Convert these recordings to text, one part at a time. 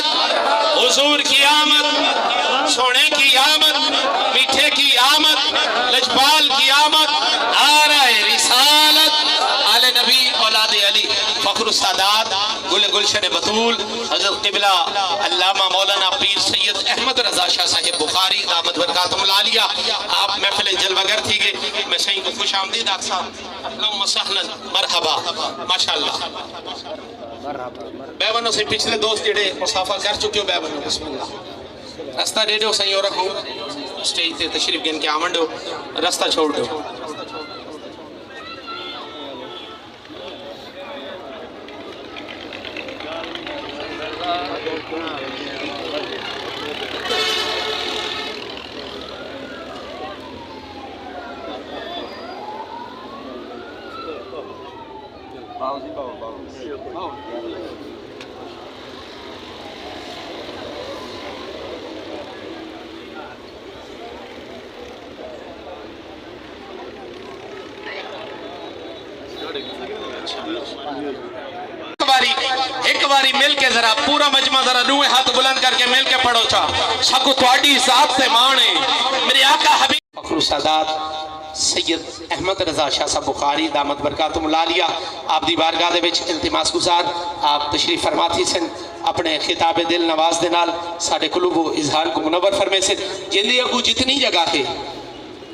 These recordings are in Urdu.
حضور کی آمد، سونے کی آمد، میٹھے کی آمد، لجپال کی آمد، آ رہے رسالت، آل نبی اولاد علی، فخر السادات، گلشن بطول، حضرت قبلہ علامہ مولانا پیر سید احمد رضا شاہ صاحب بخاری دامت برکاتہم العالیہ، آپ محفل جلوگر تھی گے. میں صحیح کو خوش آمدید آقا صاحب، اللہم سہلا مرحبا، ماشاءاللہ. بیونوں سے پچھلے دوست جڑے مصافہ کر چکے ہو، بیونوں بسم اللہ. رستہ دے دو صحیح ہو رکھو، سٹیج تے تشریف گن کے آمن دو، رستہ چھوڑ دو. ایک باری مل کے ذرا پورا مجمع ذرا روئے ہاتھ بلند کر کے مل کے پڑھو چا. سکو تواڈی ذات سے مانے میرے آقا حبیب فخر السادات سید احمد رضا شاہ صاحب بخاری دامت برکاتہم العالیہ، آپ دی بارگاہ دے وچ التماس گزار آپ تشریف فرماتی سن. اپنے خطاب دل نواز دے نال ساڈے قلوب و اذہان کو منور فرمے سے. جندے اگو جتنی جگہ ہے،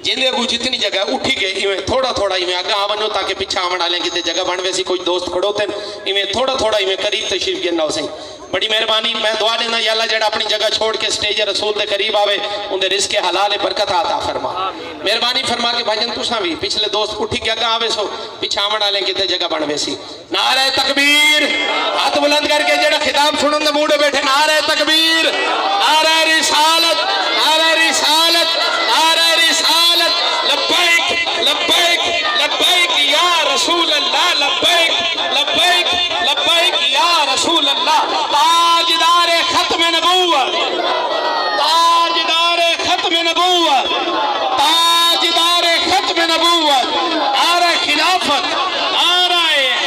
جندے اگو جتنی جگہ اٹھی گئے ایویں تھوڑا تھوڑا ایویں آگاہ آونو تاکہ پیچھا آون والے کتے جگہ بن ویسی کوئی دوست کھڑو تن ایویں تھوڑا تھوڑا ایویں قریب تشریف گن نہ سیں. بڑی مہربانی. میں دعا دینا یا اللہ جڑا اپنی جگہ چھوڑ کے سٹیج رسول دے قریب آوے ان دے رزق حلال برکت عطا فرما. مہربانی فرما کے بھائی جان تساں بھی پچھلے دوست اٹھی کے آگاہ آوے سو پیچھا آون والے کتے جگہ بن ویسی. نعرہ تکبیر، ہاتھ بلند کر کے جڑا خطاب سنن دے موڑے بیٹھے نعرہ تکبیر، نعرہ رسالت، نعرہ رسالت، نعرہ رسالت. لبیک لبیک لبیک یا رسول اللہ، لبیک لبیک لبیک یا رسول اللہ. تاجدار ختم نبوت، تاجدار ختم نبوت، تاجدار ختم نبوت. نعرہ خلافت، نعرہ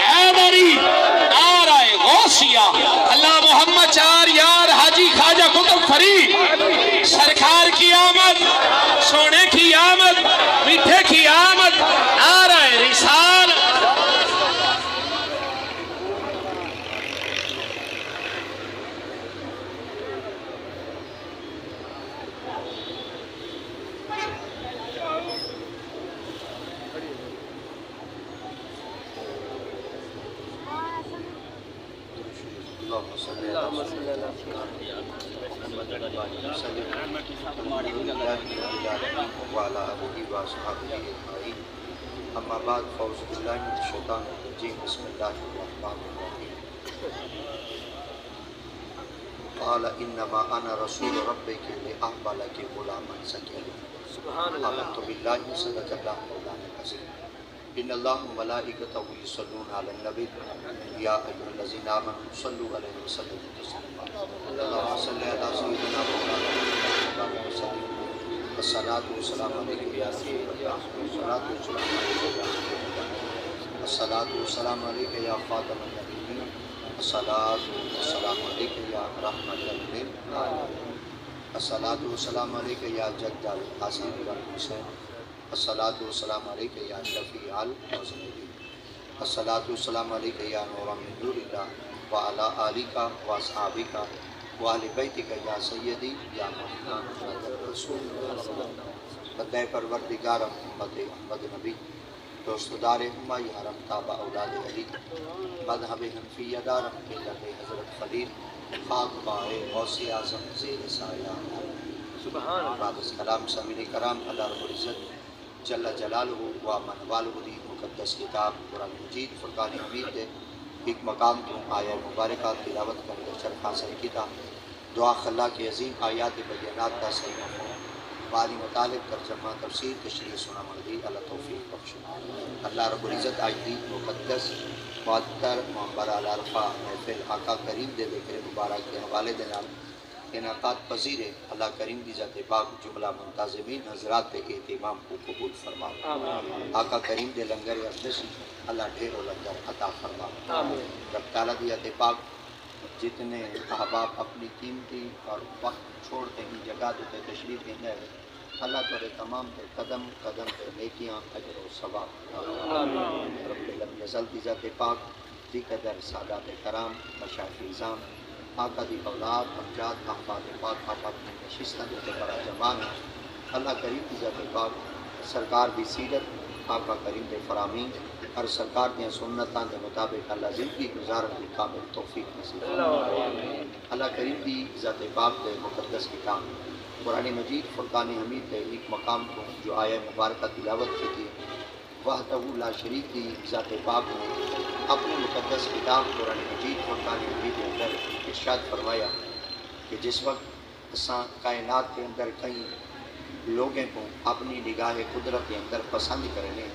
حیدری، نعرہ غوثیہ. اللہ محمد چار یار حاجی خواجہ قطب فرید سرکار کی آمد، سونے کی آمد، میٹھے کی آمد. نعرہ رسالت. اما بعد فاعوذ باللہ من الشیطان الرجیم بسم اللہ الرحمن الرحیم. قال انما انا رسول ربک لاہب لک غلاما زکیا. آمنت باللہ صدق اللہ مولانا العظیم. ان اللہ وملائکتہ یصلون علی النبی یا ایھا الذین آمنوا صلوا علیہ وسلموا تسلیما. اللہم صل علی سیدنا مولانا محمد وسلم. الصلاۃ والسلام علیک یا سید الصلاۃ والسلام علیک یا الصلاۃ والسلام علیک یا خاتم النبیین. الصلاۃ والسلام علیک یا رحمۃ للعالمین. الصلاۃ والسلام علیک یا جد الحسن والحسین. الصلاۃ والسلام علیک یا شفیع المذنبین. الصلاۃ والسلام علیک یا نور من نور اللہ وعلی آلک واصحابک وآل بیتک یا سیدی یا محمد رسول اللہ. بندہ پروردگار محمد احمد نبی دوستدار ہمہ یارم تابع اولاد علی مذہب حنفیہ دارم ملت حضرت خلیل خاک بائے غوث اعظم زیر سایہ. بعد اس کلام سامعین کرام اللہ رب العزت جل جلالہ و من والہ دی مقدس کتاب قرآن مجید فرقان حمید دے ایک مقام تو آیہ مبارکہ تلاوت کر کے شرح حاصل کیتا. دعا خلا کے عظیم آیات بینات کا صحیح مفہوم باری مطالب ترجمہ تفسیر تشریح سنا مردی اللہ توفیق بخش. اللہ رب العزت آج دی مقدس معطر معبر العرفہ محفل آقا کریم دے ذکر مبارک کے حوالے دے نال انعقاد پذیر اللہ کریم دی ذات پاک جملہ منتظمین حضرات پہ اہتمام کو قبول فرما. آقا کریم دے لنگر اقدسی اللہ ڈھیر و لنگر عطا فرما. رب تعالیٰ دی ذات پاک جتنے احباب اپنی قیمتی اور وقت چھوڑتے ہیں جگہ دیتے تشریف دینا ہے اللہ تعالی تمام کے قدم قدم پہ نیکیاں اجر و ثواب رب لم یزل دی ذات پاک دی قدر سادات کرام مشایخ نظام آقا دی اولاد امجاد احباب پاک آپ اپنی نشستہ دیتے بڑا جمان اللہ کریم دی ذات پاک سرکار دی سیرت آقا کریم دے فرامین اور سرکار دیا سنتاں دے مطابق اللہ زندگی گزارن کی کامل توفیق نصیب اللہ کریم دی ذات پاک دے مقدس کتاب قرآن مجید فرقان حمید دے ایک مقام کو جو آیہ مبارکہ تلاوت کی تھی وحدہ لا شریک دی ذات پاک نے اپنی مقدس کتاب قرآن مجید فرقان حمید کے اندر ارشاد فرمایا کہ جس وقت اساں کائنات کے اندر کئی لوگوں کو اپنی نگاہ قدرت کے اندر پسند کرنے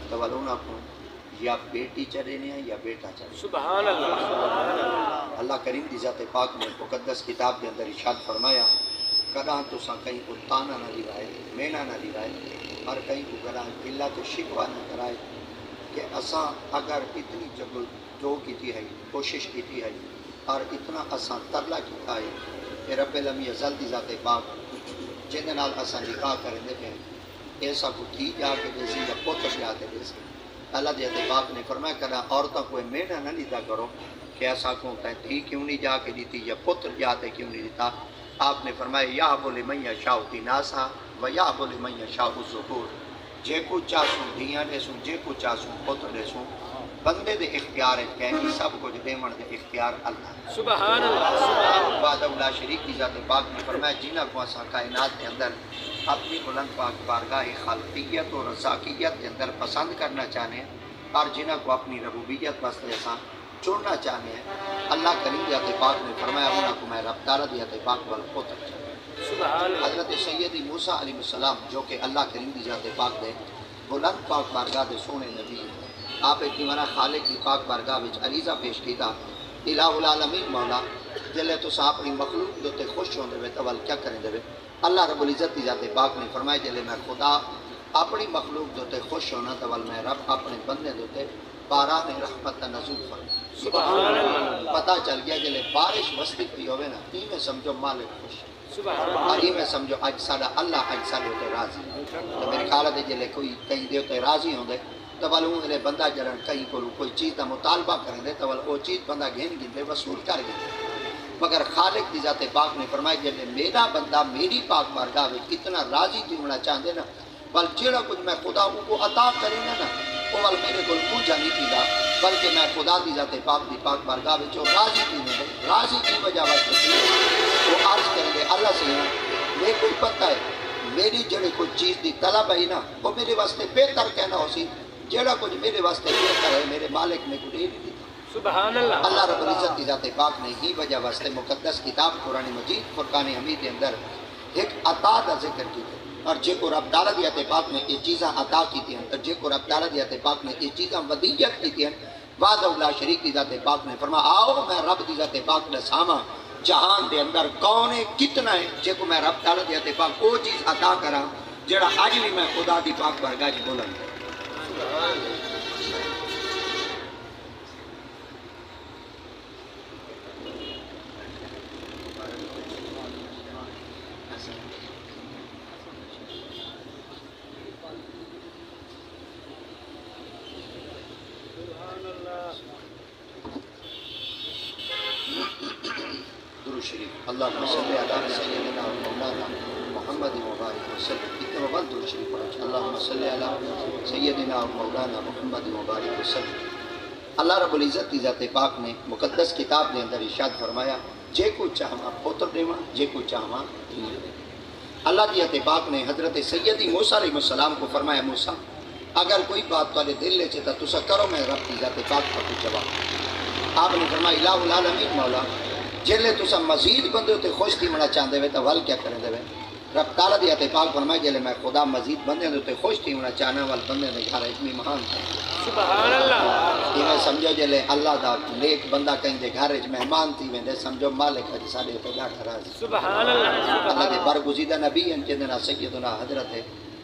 تو والونا کو یا بیٹی چرنے یا بیٹا چرنے سبحان اللہ اللہ کریم دی ذات پاک نے مقدس کتاب کے اندر ارشاد فرمایا کداں تو سا کہیں کو تانا نہ لگائے مینا نہ لگائے اور کہیں کو کداں اللہ تو شکوہ نہ کرائے کہ اساں اگر اتنی جگل جو کی ہے کوشش کی ہے اور اتنا اساں ترلا کیتا ہے کہ رب العالمین ازل دی ذات پاک جن نال اساں نکاح کرنے پہ ایسا کو تھی جا کے دیسی یا پوتر جا کے دیسی اللہ دی ذات پاک نے فرمایا کداں عورتوں کو مینا نہ لیتا کرو کہ ایسا کو تھی کیوں نہیں جا کے دیتی یا پتر جاتے کیوں نہیں دیتا آپ نے فرمایا یا بولے میں شاہ ناسا و یا بولے میں شاہ ظہور جے کو چاسوں دیاں دے سوں جے کو چاسوں پتر دے سوں بندے دے اختیار ہے کہ سب کچھ دیمن دے اختیار اللہ سبحان اللہ وحدہ لا شریک کی ذات پاک نے فرمایا جنہ کو اساں کائنات کے اندر اپنی بلند پاک بارگاہ خالقیت اور رزاقیت کے اندر پسند کرنا چاہنے ہیں اور جنہ کو اپنی ربوبیت واسطے اساں چھوڑنا چاہنے ہیں اللہ کریم ذات پاک نے فرمایا انہاں کو میں رب تعالی ذات پاک وال پتر سبحان حضرت سیدی موسیٰ علیہ السلام جو کہ اللہ کریم دی ذات پاک دے بلند پاک بارگاہ دے سونے نبی آپ ایک دیوانہ خالق کی پاک بارگاہ وچ عریضہ پیش کیتا الہ العالمین مولا جلے تو سا اپنی مخلوق دوتے خوش ہوندے وے تو کیا کریں دے اللہ رب العزت دی ذات پاک نے فرمایا جلے میں خدا اپنی مخلوق دوتے خوش ہونا تو میں رب اپنے بندے دوتے باران رحمت نزول فرما سبحان اللہ پتہ چل گیا جلے بارش وسطی پی ہوئے نا ای میں سمجھو مالک خوش سبحان اور اللہ ای میں سمجھو اج ساڑا اللہ اج ساڑے ہوتے راضی تو میرے خیال ہے جلے کوئی کہیں دے ہوتے راضی ہوندے تو والوں نے بندہ جرن کہیں کو کوئی چیز دا مطالبہ کریں دے تو وہ چیز بندہ گھین گن دے وصول کر گئے مگر خالق دی ذات پاک نے فرمایا جلے میرا بندہ میری پاک بارگاہ میں اتنا راضی تھی ہونا چاہتے نا بل جیڑا کچھ میں خدا کو عطا کریں نا وہ وال میرے کو پوچھا نہیں تھی دا بلکہ میں خدا دی ذات پاک دی پاک بارگاہ میں جو راضی تھی نہیں راضی کی وجہ واسطے تھی وہ عرض کریں گے اللہ سے میرے کو پتہ ہے میری جڑے کوئی چیز دی طلب ہے نا وہ میرے واسطے بہتر کہنا ہو سی جڑا کچھ میرے واسطے بہتر ہے میرے مالک میں کو دے نہیں دیتا سبحان اللہ اللہ رب العزت کی ذات پاک نے ہی وجہ واسطے مقدس کتاب قرآن مجید فرقان حمید کے اندر ایک عطا کا ذکر کی ہے اور جے کو رب تعالیٰ دی ذات پاک نے یہ چیزاں عطا کی تھی اور جے کو رب تعالیٰ دی ذات پاک نے یہ چیزاں ودیت کی تھی وعدہ اللہ شریک دی ذات پاک نے فرمایا آؤ میں رب دی ذات پاک نے ساما جہان دے اندر کون ہے کتنا ہے جے کو میں رب تعالیٰ دی ذات پاک وہ چیز عطا کراں جڑا اج بھی میں خدا دی پاک بارگاہ وچ بولن درود شریف اللہم صلی علی سیدنا مولانا محمد مبارک وسلم اتنا بعد درود شریف پڑھا اللہم صلی علی سیدنا مولانا محمد مبارک وسلم اللہ رب العزت کی ذات پاک نے مقدس کتاب کے اندر ارشاد فرمایا جے کو چاہواں پتر دیواں جے کو چاہواں دھی دیواں اللہ کی ذات پاک نے حضرت سیدی موسیٰ علیہ السلام کو فرمایا موسیٰ اگر کوئی بات تھوڑے دل لے چاہتا تسا کرو میں رب کی ذات پاک کا کچھ جواب آپ نے فرمایا الہ العالمین مولا جلے تسا مزید بندے ہوتے خوش تھی منا چاہتے ہوئے تو ول کیا کریں دے رب تعالیٰ دی ذات پاک فرمائے جلے میں خدا مزید بندے ہوتے خوش تھی منا چاہنا وال بندے نے گھر اتنی مہان تھا سبحان اللہ یہ میں سمجھو جلے اللہ دا نیک بندہ کہیں دے گھر مہمان تھی ویندے سمجھو مالک ہے سارے ہوتے لاکھ راضی سبحان اللہ اللہ دے برگزیدہ نبی ہیں جنہاں سیدنا حضرت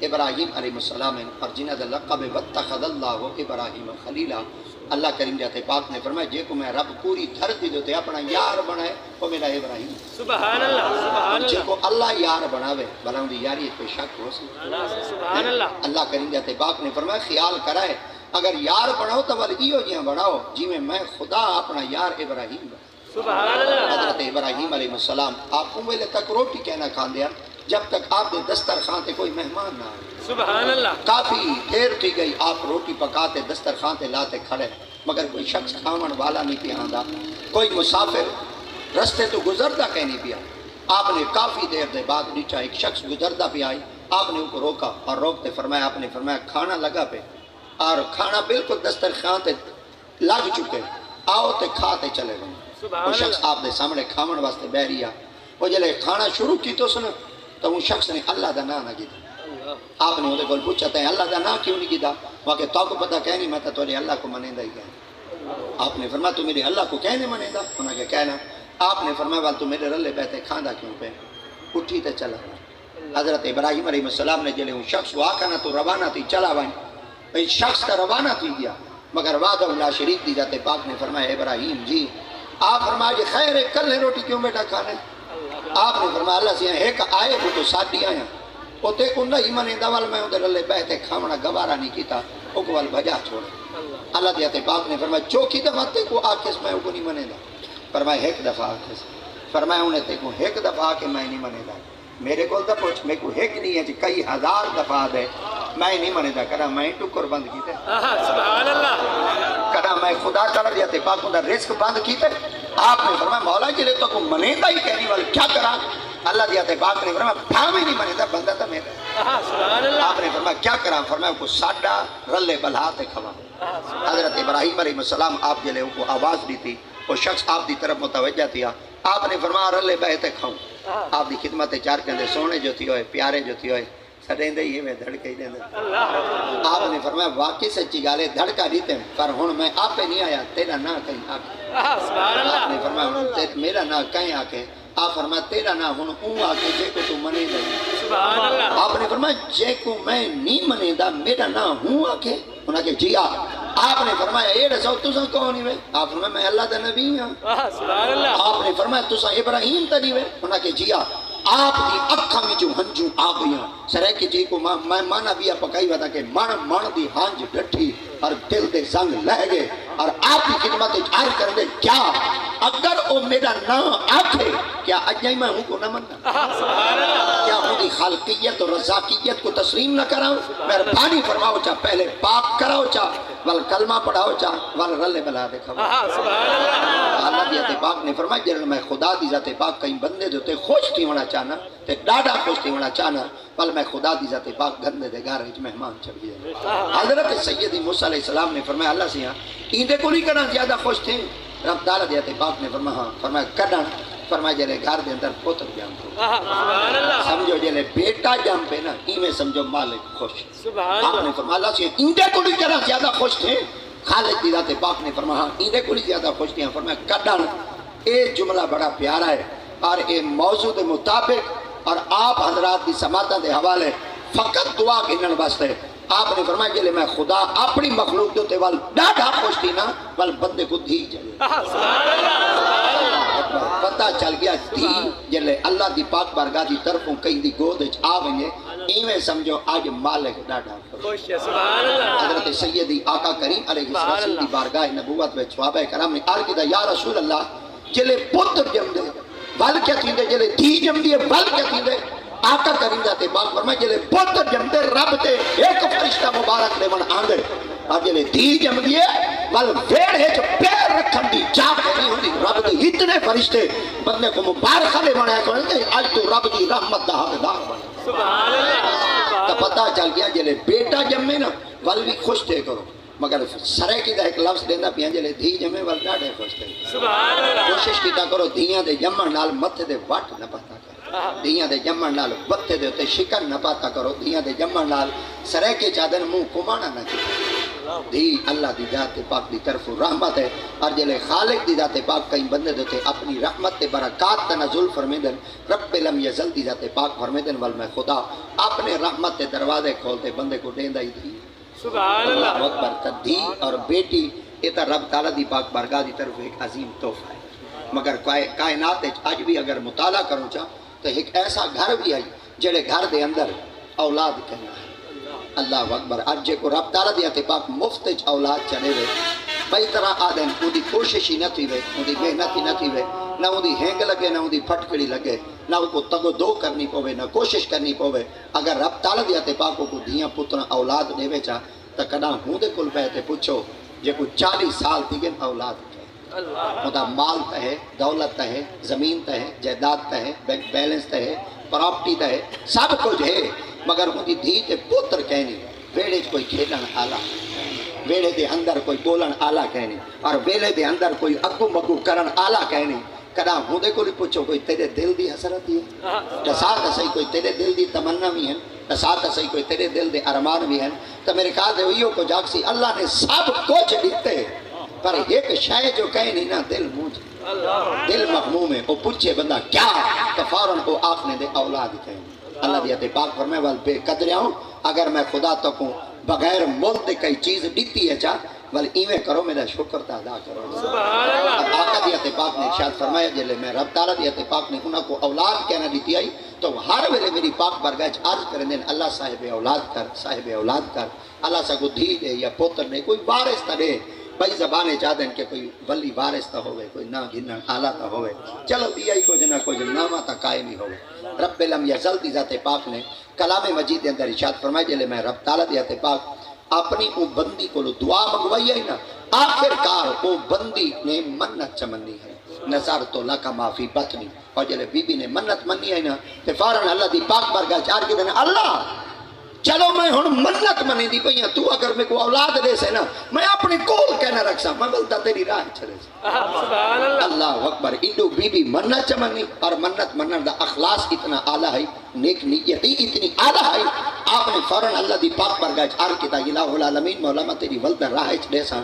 ابراہیم علیہ السلام اور جنہاں دا لقب واتخذ اللہ ابراہیم خلیلہ اللہ کریم جاتے پاک نے فرمایا جے کو میں رب پوری دھرتی دے اپنا یار بنائے وہ میرا ابراہیم سبحان اللہ سبحان جے اللہ کو اللہ یار بناوے بھلا ان دی یاری پہ شک ہو سی سبحان اللہ اللہ کریم جاتے پاک نے فرمایا خیال کرائے اگر یار بناؤ تو ول ایو جیاں بناؤ جی میں خدا اپنا یار ابراہیم بنا سبحان اللہ حضرت ابراہیم علیہ السلام آپ ویلے تک روٹی کہنا کھان دیا جب تک آپ کے دسترخوان تے کوئی مہمان نہ آئے سبحان اللہ کافی دیر تھی گئی آپ روٹی پکاتے دسترخوان تے لاتے کھڑے مگر کوئی شخص کھاون والا نہیں پیا آندا کوئی مسافر رستے تو گزرتا کہیں نہیں پیا آپ نے کافی دیر دے بعد نیچا ایک شخص گزرتا پیا آئی آپ نے ان کو روکا اور روکتے فرمایا آپ نے فرمایا کھانا لگا پہ اور کھانا بالکل دسترخوان تے لگ چکے آؤ تے کھاتے چلے گئے وہ شخص آپ دے سامنے کھاون واسطے بہ رہی وہ جلے کھانا شروع کی تو سن تو وہ شخص نے اللہ دا نام نہ کیتا آپ نے وہ کول پوچھا تے اللہ دا نام کیوں نہیں کیتا وہ کہ تو کو پتہ کہ نہیں میں تو تیرے اللہ کو منیندا ہی کہ آپ نے فرمایا تو میرے اللہ کو کہنے منیندا انہاں کہ کہنا آپ نے فرمایا وال تو میرے رلے بیٹھے کھاندا کیوں پہ اٹھی تے چلا حضرت ابراہیم علیہ السلام نے جلے وہ شخص وہ آکھنا تو روانہ تھی چلا وائیں اس شخص کا روانہ تھی گیا مگر وعدہ اللہ شریف دی ذات پاک نے فرمایا ابراہیم جی آپ فرمایا جی خیر ہے کل ہے روٹی کیوں بیٹا کھانے آپ نے فرمایا اللہ سے ایک آئے وہ تو ساتھ آیا وہ تے کو نہیں منے دوال میں ادھر اللہ بیٹھے کھامنا گوارا نہیں کیتا وہ کو وال بھجا چھوڑے اللہ دیات پاک نے فرمایا چوکی دفعہ تے کو آکس میں کو نہیں منے دا فرمایا ایک دفعہ آکس فرمایا انہیں تے کو ایک دفعہ آکے میں نہیں منے دا میرے کو دا پوچھ میں کو ایک نہیں ہے جی کئی ہزار دفعہ دے میں نہیں منے دا کرا میں ٹکر بند کیتے سبحان اللہ کرا میں خدا تعالیٰ دیات پاک دا رزق بند کیتے آپ نے فرمایا مولا جلے تو کو منے دا ہی کہنی والا کیا کرا اللہ دیات پاک نے فرمایا بھاوی نہیں منے دا بندہ تا میرا سبحان اللہ آپ نے فرمایا کیا کرا فرمایا کو ساڑا رلے بلہاتے کھوا حضرت ابراہیم علیہ السلام آپ جلے کو آواز دی تھی وہ شخص آپ دی طرف متوجہ تھیا آپ نے فرمایا رلے بہتے کھاؤں آپ دی خدمت چار کہندے سونے جو تھی ہوئے پیارے جو تھی ہوئے سڑیں دے یہ میں دھڑکے ہی دیں دے آپ نے فرمایا واقعی سچی گالے دھڑکا دیتے ہیں پر ہون میں آپ پہ نہیں آیا تیرا نا کہیں آکے آپ نے فرمایا میرا نا کہیں آکے آپ فرمایا تیرا نا ہون اون آکے جے کو تو منے دے سبحان اللہ آپ نے فرمایا جے کو میں نہیں منے دا میرا نا ہوں آکے انہاں کے جی آپ نے فرمایا اے رسول تساں کون ہی وے آپ فرمایا میں اللہ دا نبی ہوں سبحان اللہ آپ نے فرمایا تساں ابراہیم تا نہیں وے انہاں کے جی آپ دی اکھا میں جو ہنجو آ گیا سرے کے جی کو میں مانا بھی پکائی ودا کہ مان دی ہانج ڈٹھی اور دل دے زنگ لہ گئے اور آپ کی خدمت عرض کر دے کیا اگر او میرا نا آکھے کیا اجائی میں ہوں کو نہ مننا کیا ہوں دی خالقیت اور رزاقیت کو تسلیم نہ کراؤں مہربانی فرماؤ چاہ پہلے پاک کراؤ چاہ ول کلمہ پڑھاؤ چاہ ول رلے بلا دکھاؤ اللہ دیتے پاک نے فرمایا جنہوں میں خدا دی ذات پاک کہیں بندے دیتے خوش تھی ہونا چاہنا تے ڈاڈا خوش تھی ہونا چاہنا ول میں خدا دی ذات پاک گھرنے دے گھر ایک مہمان چڑھ گیا حضرت سیدی موسیٰ علیہ السلام نے فرمایا اللہ سے ایندے کو نہیں کرنا زیادہ خوش تھے رب تعالیٰ دیتے پاک نے فرمایا کڈن فرمایا جلے گھر دے اندر پوتر جام پہ سمجھو جلے بیٹا جام پہ نا ایمیں سمجھو مالک خوش آپ نے فرمایا اللہ سے ایندے کو نہیں کرنا زیادہ خوش تھے خالق دی ذات پاک نے فرمایا ایندے کو نہیں زیادہ خوش تھے فرمایا کڈن اے جملہ بڑا پیارا ہے اور اے موضوع دے مطابق اور آپ حضرات کی سماعتوں دے حوالے فقط دعا گھنن واسطے آپ نے فرمایا جلے میں خدا اپنی مخلوق دوتے وال ڈاڈا خوش تھی نا وال بندے کو دھی جلے پتہ چل گیا دھی جلے اللہ دی پاک بارگاہ دی طرفوں کہیں دی گود آویں ایویں سمجھو آج مالک ڈاڈا خوش حضرت سیدی آقا کریم علیہ السلام دی بارگاہ نبوت میں صحابہ کرام نے عرض کیا یا رسول اللہ جلے پتر جم دے ول کیا تھی دے جلے دھی جم دے ول کیا تھی دے آقا کریم ذاتے پاک فرمائے جلے پتر جم دے رب دے ایک فرشتہ مبارک لے من آندے اور جلے دھی جم دیے ول ویڑ ہے جو پیر رکھن دی جاگ نہیں ہوندی رب دے اتنے فرشتے بندے کو مبارک لے من آئے آج تو رب دی رحمت دا حقدار بنے سبحان اللہ تو پتہ چل گیا جلے بیٹا جمے نا ول بھی خوش تھے کرو مگر سرے کی دا ایک لفظ دینا پیاں جلے دھی جمے ول ڈاڑے خوش تھے کوشش کیتا کرو دھیاں دے جمن نال متھے دے وٹ نہ پتا کرو دھیاں دے جمن نال بتے دے تے شکر نہ پاتا کرو دھیاں دے جمن نال سرے کے چادر منہ کمانا نہ کیتا دھی اللہ دی ذات پاک دی طرف رحمت ہے اور جلے خالق دی ذات پاک کہیں بندے دیتے اپنی رحمت تے برکات تنزل فرمیدن رب لم یزل دی ذات پاک فرمیدن ول میں خدا اپنے رحمت تے دروازے کھولتے بندے کو دیندہ ہی تھی سبحان اللہ اکبر تدھی اور بیٹی یہ تو رب تعالیٰ دی پاک بارگاہ دی طرف ایک عظیم تحفہ ہے. مگر کائنات اج بھی اگر مطالعہ کروں چاہ تو ایک ایسا گھر بھی ہے جڑے گھر دے اندر اولاد کہنا ہے. اللہ اکبر. اج جے کو رب تعالیٰ دی پاک مفت اولاد چلے وے بئی طرح آدھن ان دی کوشش ہی نہ تھی وے, ان دی محنت ہی نہ تھی وے, نہ ان دی ہینگ لگے نہ ان دی پھٹکڑی لگے, نہ ان کو تگو دو کرنی پوے نہ کوشش کرنی پوے. اگر رب تعالیٰ دی پاک کو دھیاں پتر اولاد دے وے چاہ تو کدا ہوں دے کل پہ تے پوچھو جے کو 40 سال تھی گئے اولاد کے خدا مال تہے, دولت تہے, زمین تہے, جائیداد تہے, بینک بیلنس تہے, پراپرٹی تہے, سب کچھ ہے, مگر ان دی دھی تے پتر کہنی ویڑے کوئی کھیلن آلہ, ویڑے دے اندر کوئی بولن آلہ کہنی, اور ویڑے دے اندر کوئی اگو مگو کرن آلہ کہنی. کدا ہوں دے کو لی پوچھو کوئی تیرے دل دی حسرت ہی ہے, دسات صحیح کوئی تیرے دل دی تمنا بھی ہیں, دسات صحیح کوئی تیرے دل دے ارمان بھی ہیں. تو میرے خیال دے وہیوں کو جاگسی اللہ نے سب کچھ دیتے پر ایک شے جو کہیں نہیں نا دل موجھ, دل مغموم ہے. وہ پوچھے بندہ کیا تو فوراً وہ آخنے دے اولاد کہیں. اللہ دیتے پاک فرمائے وال بے قدریا ہوں اگر میں خدا تکوں بغیر مول دے کئی چیز دیتی ہے چاہ ولی ایویں کرو میرا شکر تا ادا کرو. اب آقا دیتے پاک نے ارشاد فرمایا جلے میں رب تعالیٰ دیتے پاک نے انہوں کو اولاد کہنا دیتی آئی تو ہر ویلے میری پاک برگاہ عرض کریں دیں اللہ صاحب اولاد کر, صاحب اولاد کر. اللہ سے کو دھی دے یا پوتر نے کوئی وارث تا دے. بھائی زبانیں چاہتے ہیں کہ کوئی ولی وارث تا ہوئے, کوئی نہ گنن آلہ تا ہوئے, چلو دیا ہی کوئی جنہ کوئی نامہ تا قائم ہی ہوئے. رب لم یزل دی ذات پاک نے کلام مجید کے اندر ارشاد فرمائے جلے میں رب تعالیٰ دیتے پاک اپنی او بندی کو دعا منگوائی ہے نا, آخر کار او بندی نے منت چمنی ہے نظر تو لکا معافی بطنی. اور جلے بی بی نے منت منی ہے نا تو فوراً اللہ دی پاک برگاہ چار کے دینا اللہ چلو میں ہن منت منی دی پئی تو اگر میں کو اولاد دے سے نا میں اپنی کول کہنا رکھ سا میں بلتا تیری راہ چلے سا. سبحان اللہ. اللہ اکبر. ایڈو بی بی منت چمنی اور منت منن دا اخلاص اتنا اعلیٰ ہے, نیک نیتی اتنی اعلیٰ ہے. آپ نے فوراً اللہ دی پاک برگاہ عرض کیتا الہ العالمین مولا میں تیری ولد راہ دے سا.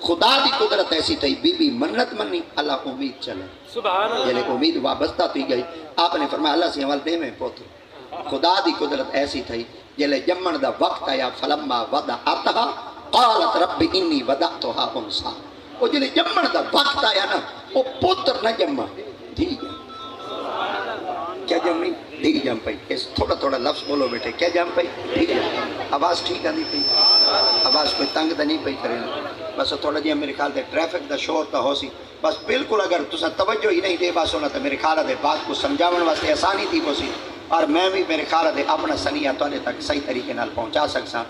خدا دی قدرت ایسی تھی بی بی منت منی اللہ امید چلے. سبحان اللہ. یعنی امید وابستہ تھی گئی. آپ نے فرمایا اللہ سے عمل دے میں پوتر. خدا دی قدرت ایسی تھی جلے جمن دا وقت آیا فلما وضعتها قالت رب انی وضعتها انثى. وہ جلے جمن دا وقت آیا نا وہ پتر نہ جمع دھی جم. کیا جمعی دھی جم پئی. اس تھوڑا تھوڑا لفظ بولو بیٹے کیا جم پئی دھی جم. آواز ٹھیک آندی پئی, آواز کوئی تنگ دا نہیں پئی کرے. بس تھوڑا جہاں میرے خیال دے ٹریفک دا شور تا ہو سی بس بالکل اگر تسا توجہ ہی نہیں دے بس ہونا تو میرے خیال دے بات کو سمجھاون واسطے آسانی تھی ہو سی اور میں بھی میرے خیال دے اپنا سنیہ تو تک صحیح طریقے نال پہنچا سکسا.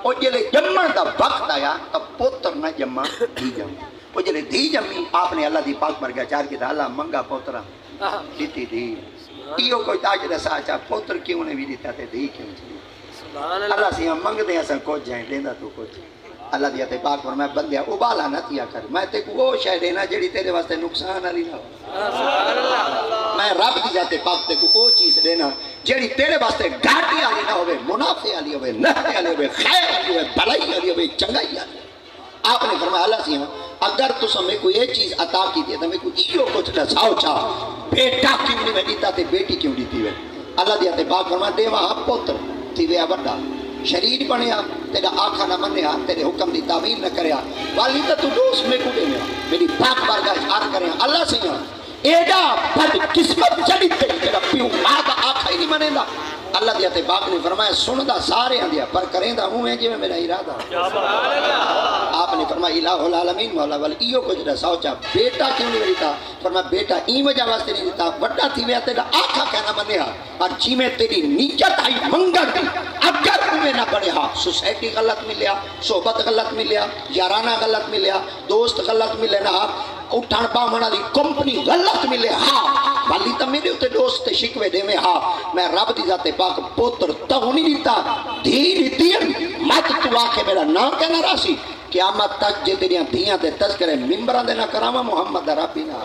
وہ جلے جمن دا وقت آیا تو پوتر نہ جمع دھی جم. وہ جلے دھی جمی آپ نے اللہ دی پاک برگاہ چار کی اللہ منگا پوترا دیتی دھی. ایو کوئی تاج دسا چاہ پوتر کیوں نے بھی دیتا تے دھی کیوں چلی. اللہ سے ہم منگ دیں ایسا کچھ جائیں دینا تو کچھ. اللہ دی تے پاک فرمایا بندیا ابالا نہ کیا کر میں تے کو وہ شے دینا جڑی تیرے واسطے نقصان والی نہ ہو. میں رب دی ذات پاک تے کو وہ چیز دینا جڑی تیرے واسطے گھاٹی والی نہ ہوے, منافع والی ہوے, نفع والی ہوے, خیر والی ہوے, بھلائی والی ہوے, چنگائی والی. آپ نے فرمایا اللہ سے اگر تسا میں کو یہ چیز عطا کی دے تو میں کو ایو کچھ دساؤ چاہ بیٹا کیوں نہیں میں دیتا تے بیٹی کیوں دیتی ہوئے. اللہ دی تے پاک فرمایا دے وہاں پتر تھی وے بڑا شریر بنیا تیرا آنکھا نہ منیا تیرے حکم دی تعمیر نہ کریا والی تو دوست میں کو دینا میری پاک بارگاہ عرض کریں اللہ سے ایڈا بد قسمت چلی تیرا پیو ماں دا آنکھا ہی نہیں منے دا. اللہ دیا تے باپ نے فرمایا سن دا سارے آن دیا پر کریں دا ہوں ہے جی میں میرا ارادہ. آپ نے فرمایا الہ العالمین مولا والی ایو کچھ رساؤ چاہ بیٹا کیوں نہیں دیتا. فرمایا بیٹا این وجہ واسطے نہیں دیتا وڈا تھی ویا تیرا آنکھا کہنا منیا اور جی میں تیری نیچت آئی منگل دی اگر تمہیں نہ بڑھے ہاں سوسائٹی غلط ملیا, صحبت غلط ملیا, یارانہ غلط ملیا, دوست غلط ملے نہ اٹھان پاؤں دی کمپنی غلط ملے ہاں والی تا میرے ہوتے دوست شکوے دے میں ہاں میں رب دی ذات پاک پوتر تو نہیں دیتا دھی دیتی ہے مت تو آکے میرا نام کہنا راسی قیامت تک جے تیریاں دھیاں تے تذکرے ممبران دینا کراما محمد ربی نا.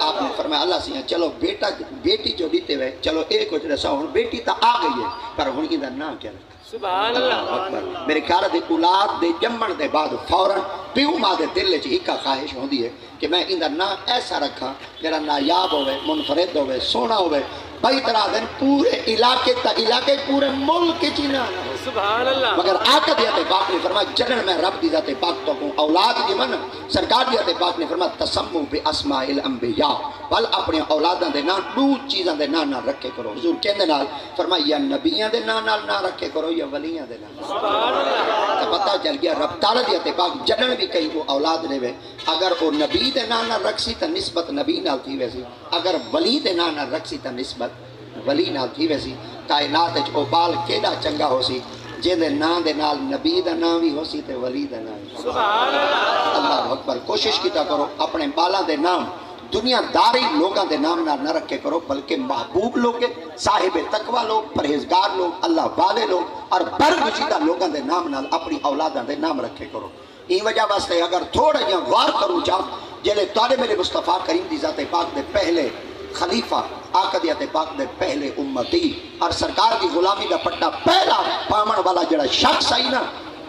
آپ نے فرمایا اللہ سے چلو بیٹا بیٹی جو دیتے ہوئے چلو ایک کچھ رسا ہوں بیٹی تا آ گئی ہے پر ہوں کی دا نام کیا رکھا. سبحان اللہ. میرے خیال دے اولاد دے جمن دے بعد فوراً پیو ماں دے دل چ ایک خواہش ہوندی ہے کہ میں ان دا نام ایسا رکھا جڑا نایاب ہوئے, منفرد ہوئے, سونا ہوئے. بھائی طرح دن پورے علاقے تا علاقے پورے ملک چ نہ سبحان اللہ مگر آقا دی ذات پاک نے فرمایا جنن میں رب دی ذات پاک تو کو اولاد دی من سرکار دی ذات پاک نے فرمایا تسمو باسماء الانبیاء بل اپنے اولاداں دے نام دو چیزاں دے نام نال رکھے کرو حضور کہندے نال فرمایا یا نبیاں دے نام نال نہ رکھے کرو یا ولیاں دے نام سبحان اللہ تو پتہ چل گیا رب تعالی دی ذات پاک جنن بھی کئی وہ اولاد نے وے اگر وہ نبی دے نام نال رکھ سی تے نسبت نبی نال تھی ویسی اگر ولی دے نام نال رکھ سی تے نسبت ولی نال تھی ویسی کائنات وچ او بال کیڑا چنگا ہو سی جے دے نام دے نال نبی دا نام بھی ہو سی تے ولی دا نام بھی سبحان اللہ اللہ اکبر کوشش کیتا کرو اپنے بالاں دے نام دنیا داری لوگاں دے نام نہ رکھے کرو بلکہ محبوب لوگ صاحب تقوی لوگ پرہیزگار لوگ اللہ والے لوگ اور برگزیدہ لوگاں دے نام نال اپنی اولاداں دے نام رکھے کرو این وجہ واسطے اگر تھوڑا جہاں غور کرو جا جلے طالب میرے مصطفیٰ کریم دی ذات پاک دے پہلے خلیفہ آقا دی ذات پاک دے پہلے امتی اور سرکار دی غلامی دا پٹا پہلا پامن والا جڑا شخص آئی نا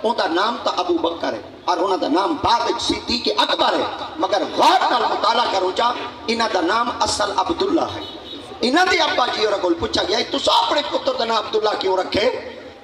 ان دا نام تا ابو بکر ہے اور انہاں دا نام بعد صدیق اکبر ہے مگر غور نال مطالعہ کرو جا انہاں دا نام اصل عبداللہ ہے انہاں دی ابا جی اور کول پوچھا گیا تسا اپنے پتر دا نام عبداللہ کیوں رکھے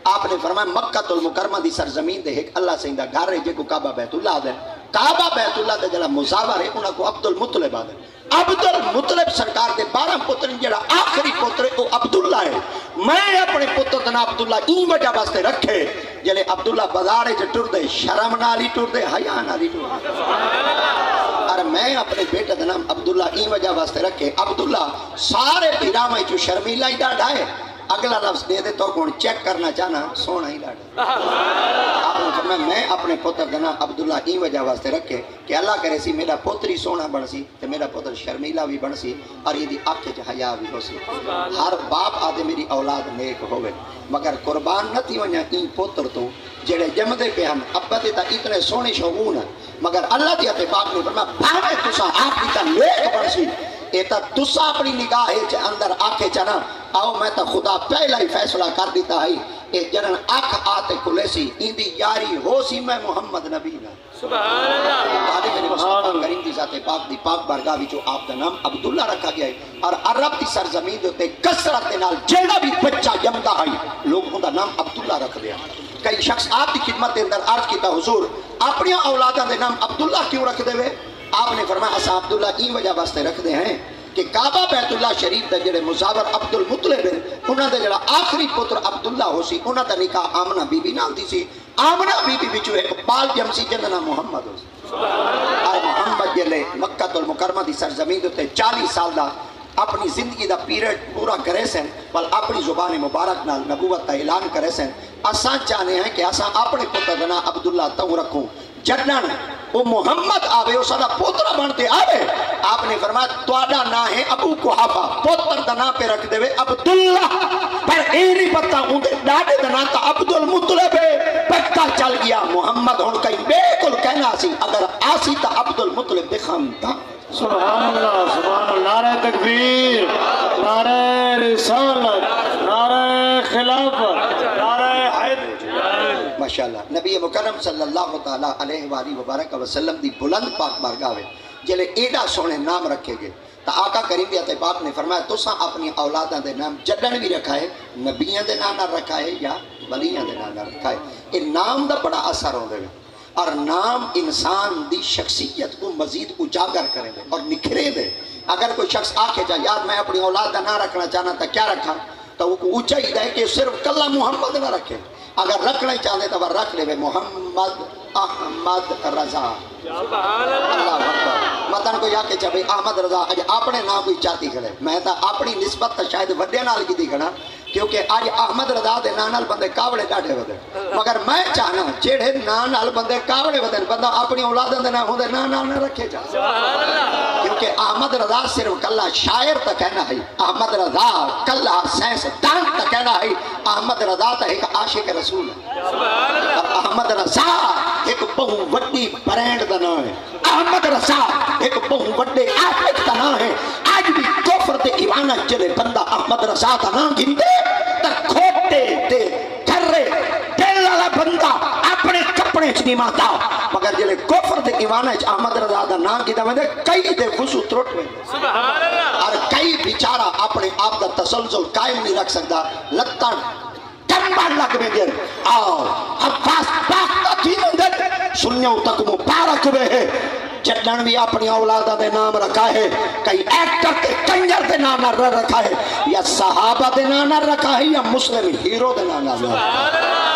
آپ نے فرمایا مکہ المکرمہ دی سرزمین دے ایک اللہ سین دا گھر ہے جے کو کعبہ بیت اللہ دے کعبہ بیت اللہ دے جڑا مزاور ہے انہاں کو عبد المطلب آدھے عبد المطلب سرکار دے 12 پتر جڑا آخری پتر ہے وہ عبداللہ ہے میں اپنے پتر دا نام عبداللہ این وجہ واسطے رکھے جلے عبداللہ بازار وچ ٹر دے شرم نال ہی ٹر دے حیا نال ہی ٹر دے اور میں اپنے بیٹے دا نام عبداللہ این وجہ واسطے رکھے عبداللہ سارے پیراں وچ شرمیلا ہی ڈاڈا ہے اگلا لفظ دے دے تو کون چیک کرنا چاہنا سونا ہی ڈاڈا آپ نے فرمایا میں اپنے پتر دا نام عبداللہ این وجہ واسطے رکھے کہ اللہ کرے سی میرا پتری سونا بن سی تے میرا پتر شرمیلا بھی بن سی اور یہ دی آنکھ وچ حیا بھی ہو سی ہر باپ آدھے میری اولاد نیک ہوئے مگر قربان نہ تھی ونجا این پتر تو جڑے جمدے پہ ہم ابا تے تا اتنے سونے شوگون ہیں مگر اللہ دی تے پاک نے فرمایا بھاوے تسا آپ دی تا نیک بن سی ایتا تسا اپنی نگاہ چ اندر آکے چنا آؤ میں تا خدا پہلا ہی فیصلہ کر دیتا ہے اے جنن آنکھ آتے کھلے سی این دی یاری ہو سی میں محمد نبی نا سبحان اللہ تعالی میرے مصطفیٰ کریم دی ذات پاک بارگاہ وچوں آپ دا نام عبداللہ رکھا گیا ہے اور عرب دی سرزمین دے تے کثرت نال جیڑا بھی بچہ جمدا ہے لوگ اوندا نام عبداللہ رکھ دیا کئی شخص آپ دی خدمت دے اندر عرض کیتا حضور اپنی اولاداں دے نام عبداللہ کیوں رکھ دے وے آپ نے فرمایا اسا عبداللہ کی وجہ واسطے رکھ دے ہیں کہ کعبہ بیت اللہ شریف دے جڑے مزاور عبد المطلب ہیں انہاں دے جڑا آخری پتر عبداللہ ہو سی انہاں دا نکاح آمنہ بی بی نال دی سی آمنہ بی بی وچوں ایک بال جم سی جندا نام محمد ہو سی اور محمد جلے مکہ المکرمہ دی سرزمین تے 40 سال دا اپنی زندگی دا پیریڈ پورا کرے سن بل اپنی زبان مبارک نال نبوت کا اعلان کرے سن اساں چاہنے ہیں کہ اساں اپنے پتر دا نام عبداللہ تو رکھوں جنن وہ محمد آوے وہ سدا پوترا بنتے آوے آپ نے فرمایا تواڈا نام ہے ابو قحافہ پوتر دا نام پہ رکھ دے وے عبداللہ پر اے نہیں پتہ اندے ڈاڈے دا نام تا عبد المطلب ہے پتہ چل گیا محمد ہن کئی بالکل کہنا سی اگر آسی تا عبد المطلب دے خاندان سبحان اللہ نعرہ تکبیر نعرہ رسالت نعرہ خلافت نعرہ حیدر ماشاءاللہ نبی مکرم صلی اللہ تعالیٰ علیہ وآلہ وبارک وسلم دی بلند پاک بارگاہ ہے جلے ایڈا سونے نام رکھے گئے تا آقا کریم دی تے پاک نے فرمایا تساں اپنی اولاداں دے نام جڈن بھی رکھا ہے نبیاں دے نام نہ رکھا ہے یا ولیاں دے نام نہ رکھا ہے اے نام دا بڑا اثر ہوندے ہے اور نام انسان دی شخصیت کو مزید اجاگر کرے دے اور نکھرے دے اگر کوئی شخص آکے جا یار میں اپنی اولاد دا نہ رکھنا چاہنا تا کیا رکھا تو وہ کو اونچا ہی دے کہ صرف کلا محمد نہ رکھے اگر رکھنا ہی چاہتے تو وہ رکھ لے محمد احمد رضا اللہ اکبر مطلب کوئی آکے چاہے احمد رضا اج اپنے نام کوئی چاہتی کھڑے میں تا اپنی نسبت تا شاید وڈے نال کی دی کھڑا کیونکہ آج احمد رضا دے نال بندے کاوڑے ڈاڈے ودے مگر میں چاہنا جیڑے نال بندے کاوڑے ودے بندہ اپنی اولاداں دے نام ہوندے نال نہ رکھے جا کیونکہ احمد رضا صرف کلا شاعر تا کہنا ہے احمد رضا کلا سائنس دان تا کہنا ہے احمد رضا تا ایک عاشق رسول ہے احمد رضا ایک بہو وڈی برانڈ دا نام ہے احمد رضا ایک بہو وڈے عاشق دا نام ہے آج بھی کفر تے ایمان جڑے بندہ احمد رضا دا نام گھندے تے کھوٹے تے گھرے دل والا بندہ اپنے کپڑے چ نہیں ماتا مگر جڑے کفر تے ایمان وچ احمد رضا دا نام گھندا وندے کئی دے وضو ترٹ ویندے سبحان اللہ اور کئی بیچارہ اپنے آپ دا تسلسل قائم نہیں رکھ سکدا لتاں لمبا لگ میں دیر آؤ عباس پاکتا تھی مندر سنیوں تک مبارک ہوئے ہے جدن بھی اپنی اولادہ دے نام رکھا ہے کئی ایکٹر تے کنجر دے نام رکھا ہے یا صحابہ دے نام رکھا ہے یا مسلم ہیرو دے نام رکھا ہے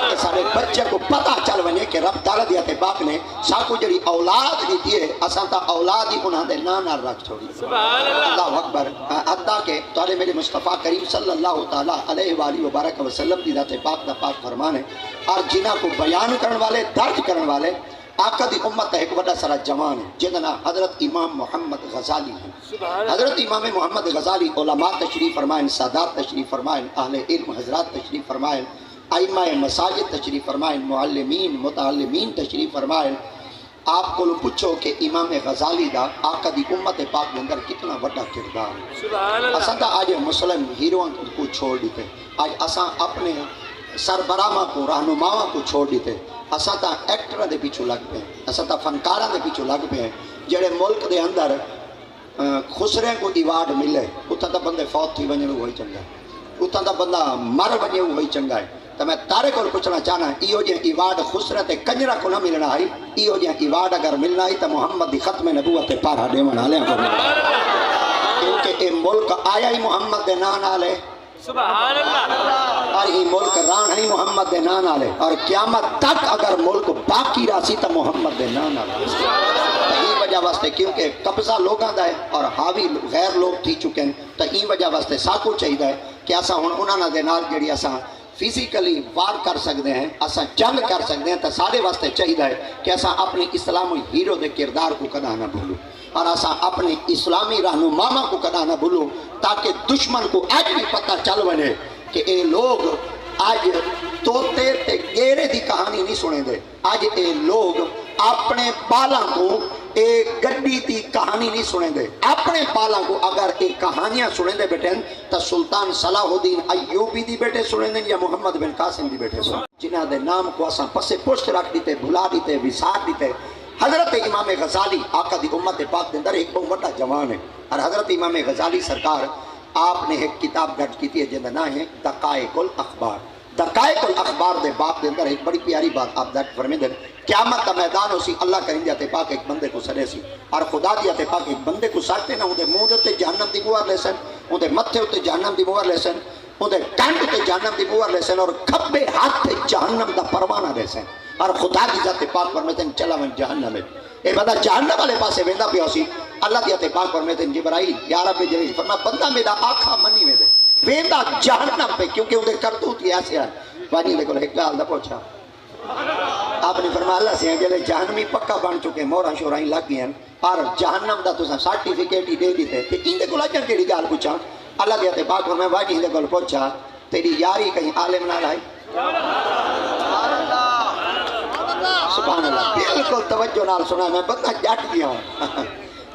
تاکہ سارے بچے کو پتہ چل ونے کہ رب تعالیٰ دیتے باپ نے ساکو جڑی اولاد دیتی ہے اساں تا اولاد ہی انہاں دے نام رکھ چھوڑی اللہ اکبر حتیٰ کہ تارے میرے مصطفیٰ کریم صلی اللہ تعالیٰ علیہ وآلہ وبارک وسلم دی ذات پاک دا پاک فرمان ہے اور جنہاں کو بیان کرن والے درج کرن والے آقا دی امت ایک بڑا سارا جوان ہے جنہاں حضرت امام محمد غزالی ہیں حضرت امام محمد غزالی علماء تشریف فرمائیں سادات تشریف فرمائیں اہل علم حضرات تشریف فرمائیں ائمہ مساجد تشریف فرمائیں معلمین متعلمین تشریف فرمائیں آپ کو پوچھو کہ امام غزالی دا آقا دی امت پاک کے اندر کتنا بڑا کردار ہے اساں تا آج مسلم ہیروان کو چھوڑ دیتے آج اساں اپنے سربراہ کو رہنماؤں کو چھوڑ دیتے اساں تا ایکٹر دے پیچھے لگ پے اساں تا فنکاراں دے پیچھے لگ پے جڑے ملک دے اندر خسرے کو ایوارڈ ملے اتھا تا بندے فوت تھی ونجے وہی چنگا ہے اتھا تا بندہ مر ونجے وہی چنگا ہے تو میں تارے کو پوچھنا چاہنا ایو جے ایوارڈ خسرے تے کنجرا کو نہ ملنا ہے ایو جے ایوارڈ اگر ملنا ہے تو محمد دی ختم نبوت پارا دیون والے کو کیونکہ اے ملک آیا ہی محمد دے نام نالے سبحان اللہ اور یہ ملک ران ہے محمد دے نام نالے اور قیامت تک اگر ملک باقی راسی تو محمد دے نام نالے یہ وجہ واسطے کیونکہ قبضہ لوگاں دا ہے اور حاوی غیر لوگ تھی چکے ہیں تو یہ وجہ واسطے ساکو چاہیے ہے کہ اساں ہن انہاں دے نال جڑی اساں فزیکلی وار کر سکتے ہیں اساں جنگ کر سکتے ہیں تو سارے واسطے چاہیے ہے کہ اساں اپنی اسلامی ہیرو دے کردار کو کدا نہ بھولو اور اساں اپنی اسلامی رہنما کو کدا نہ بھولو تاکہ دشمن کو آج بھی پتہ چل ونے کہ اے لوگ آج توتے تے گیرے دی کہانی نہیں سنے دے آج اے لوگ اپنے بالاں کو ایک گڈی دی کہانی نہیں سنے دے اپنے بالاں کو اگر ایک کہانیاں سنے دے بیٹھیں تو سلطان صلاح الدین ایوبی دی بیٹے سنے دیں یا محمد بن قاسم دی بیٹے سنے جنہاں دے نام کو اساں پسے پشت رکھ دیتے بھلا دیتے وسار دیتے حضرت امام غزالی آقا دی امت پاک دے اندر ایک بہت بڑا جوان ہے اور حضرت امام غزالی سرکار آپ نے ایک کتاب درج کی ہے جنہاں نام ہے دقائق الاخبار دقائق الاخبار دے باپ دے اندر ایک بڑی پیاری بات آپ درج فرمے دیں قیامت کا میدان ہو سی اللہ کریں دیتے پاک ایک بندے کو سرے سی اور خدا دیتے پاک ایک بندے کو سارتے نا اندھے منہ دیتے جہنم دی موار لے سن اندھے متھے ہوتے جہنم دی موار لے سن اندھے کانڈ ہوتے جہنم دی موار لے سن اور کھبے ہاتھ جہنم دا پروانہ لے سن اور خدا دی ذات پاک فرماتے ہیں چلا من جہنم ہے اے بندہ جہنم والے پاسے ویندا پیا سی اللہ دی ذات پاک فرماتے ہیں جبرائیل یا رب جلیل فرمایا بندہ میرا آنکھاں منی میں دے ویندا جہنم پہ کیونکہ اندھے کرتوت ہی ایسے ہیں واجی لے کو ایک گال دا پوچھا آپ نے فرمایا اللہ سے ہیں جلے جہنمی پکا بن چکے مورا شورائیں لگ گئے ہیں اور جہنم دا تو سرٹیفکیٹ ہی دے دیتے کہ ان دے کو لجن تیری گال پوچھا اللہ دیتے پاک فرمایا واجی لے کو پوچھا تیری یاری کہیں عالم نہ لائی سبحان اللہ بالکل توجہ نال سنا میں بندہ جٹ گیا ہوں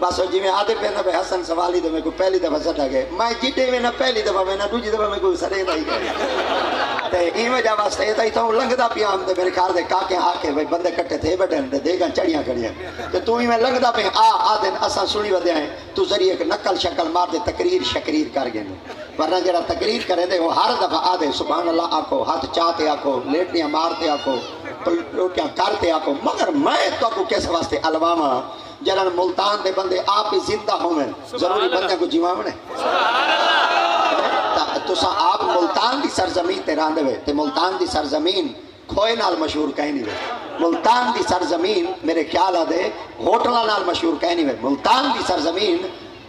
بس جی میں آدھے پہنا پہ حسن سوالی دے میں کوئی پہلی دفعہ سٹا گئے میں جیٹے میں نہ پہلی دفعہ میں نہ دوجی دفعہ میں کوئی سرے نہیں گئے تے این وجہ واسطے یہ تھی تو لنگدا پیا ہم تے میرے خیال دے کاکے آ کے بھائی بندے کٹے تھے بیٹھے تے دے گا چڑیاں کھڑیاں تے تو ہی میں لنگدا پہ آ دن اساں سنی ودے ہیں تو ذریعے ایک نقل شکل مار دے تقریر شکریر کر گئے ورنہ جڑا تقریر کرے دے وہ ہر دفعہ آ دے سبحان اللہ آکھو ہاتھ چاہتے آکھو لیٹیاں مارتے آکھو روٹیاں کرتے آکھو مگر میں تو کو کس واسطے الواما جنہاں ملتان دے بندے آپ ہی زندہ ہوئے ضروری بندے کو جیوامنے تو سا آپ ملتان دی سرزمین تے راندے ہوئے تے ملتان دی سرزمین کھوئے نال مشہور کہیں نہیں ہوئے ملتان دی سرزمین میرے خیال آدھے ہوٹلہ نال مشہور کہیں نہیں ہوئے ملتان دی سرزمین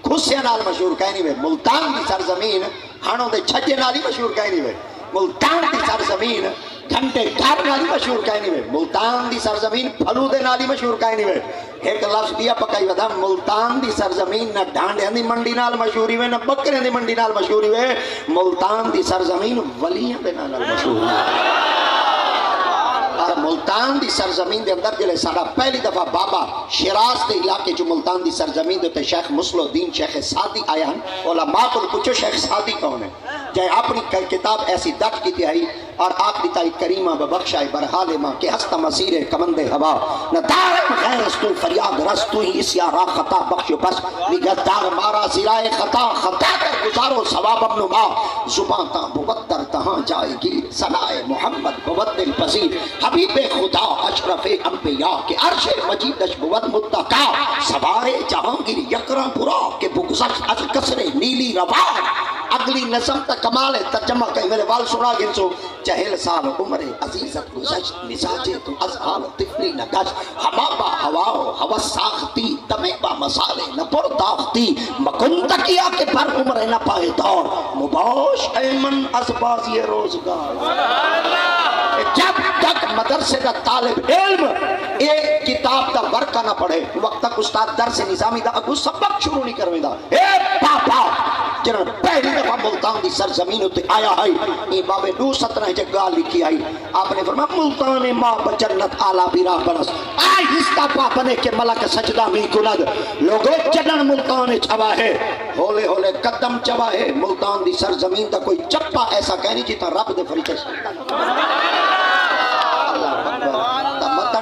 کھسیاں نال مشہور کہیں نہیں ہوئے ملتان دی سرزمین ہانوں دے چھجے نال ہی مشہور کہیں نہیں ہوئے ملتان دی سرزمین گھنٹے گھر نالی مشہور کہیں نہیں ہوئے ملتان دی سرزمین پھلو دے نالی مشہور کہیں نہیں ہوئے ایک لفظ دیا پکائی ودا ملتان دی سرزمین نہ ڈھانڈیاں دی منڈی نال مشہوری ہوئے نہ بکریاں دی منڈی نال مشہوری ہوئے ملتان دی سرزمین ولیاں دے نال مشہور ہوئے اور ملتان دی سرزمین دے اندر جلے سارا پہلی دفعہ بابا شیراز دے علاقے جو ملتان دی سرزمین دے تے شیخ مسلو الدین شیخ سعدی آیا ہیں علماء کو پوچھو شیخ سعدی کون ہے جائے اپنی کتاب ایسی درج کی تھی اور آپ دیتا کریمہ ببخشائے برحال ماں کہ ہستہ مسیر کمند ہوا نہ دارم غیرستو فریاد رستو ہی اس یا را خطا بخشو پس نگہ دار مارا زرائے خطا خطا کر گزارو ثواب ابن ما زباں تا مبتر تہاں جائے گی ثنائے محمد بود دل پذیر حبیب خدا اشرف انبیاء کے عرش مجیدش بود متقا سوارے جہانگیر یکرا پورا کے بگزش از کسر نیلی روا اگلی نظم تا کمال ترجمہ کہیں میرے وال سنا گنسو چہل سال عمر عزیزت گزشت مساجے تو از حال طفلی نگشت ہما با ہواو ہوس ساختی دمے با مسالے نپر داختی مکن تکیا کے پر عمر نہ پائے دور مباش ایمن از بازی روزگار جب تک مدرسے کا طالب علم ایک کتاب دا ورکا نہ پڑھے وقت تک استاد درس نظامی دا اگو سبق شروع نہیں کروے دا اے پاپا جنہوں پہلی دفعہ ملتان دی سرزمین ہوتے آیا ہے یہ باب 217 جگہ لکھی آئی آپ نے فرمایا ملتان ماں بجنت آلہ بیرا برس آئی ہستا پاپنے کے ملک سجدہ می کند لوگوں جنن ملتان چھوا ہے ہولے ہولے قدم چھوا ہے ملتان دی سرزمین دا کوئی چپا ایسا کہنی جیتا رب دے فریچے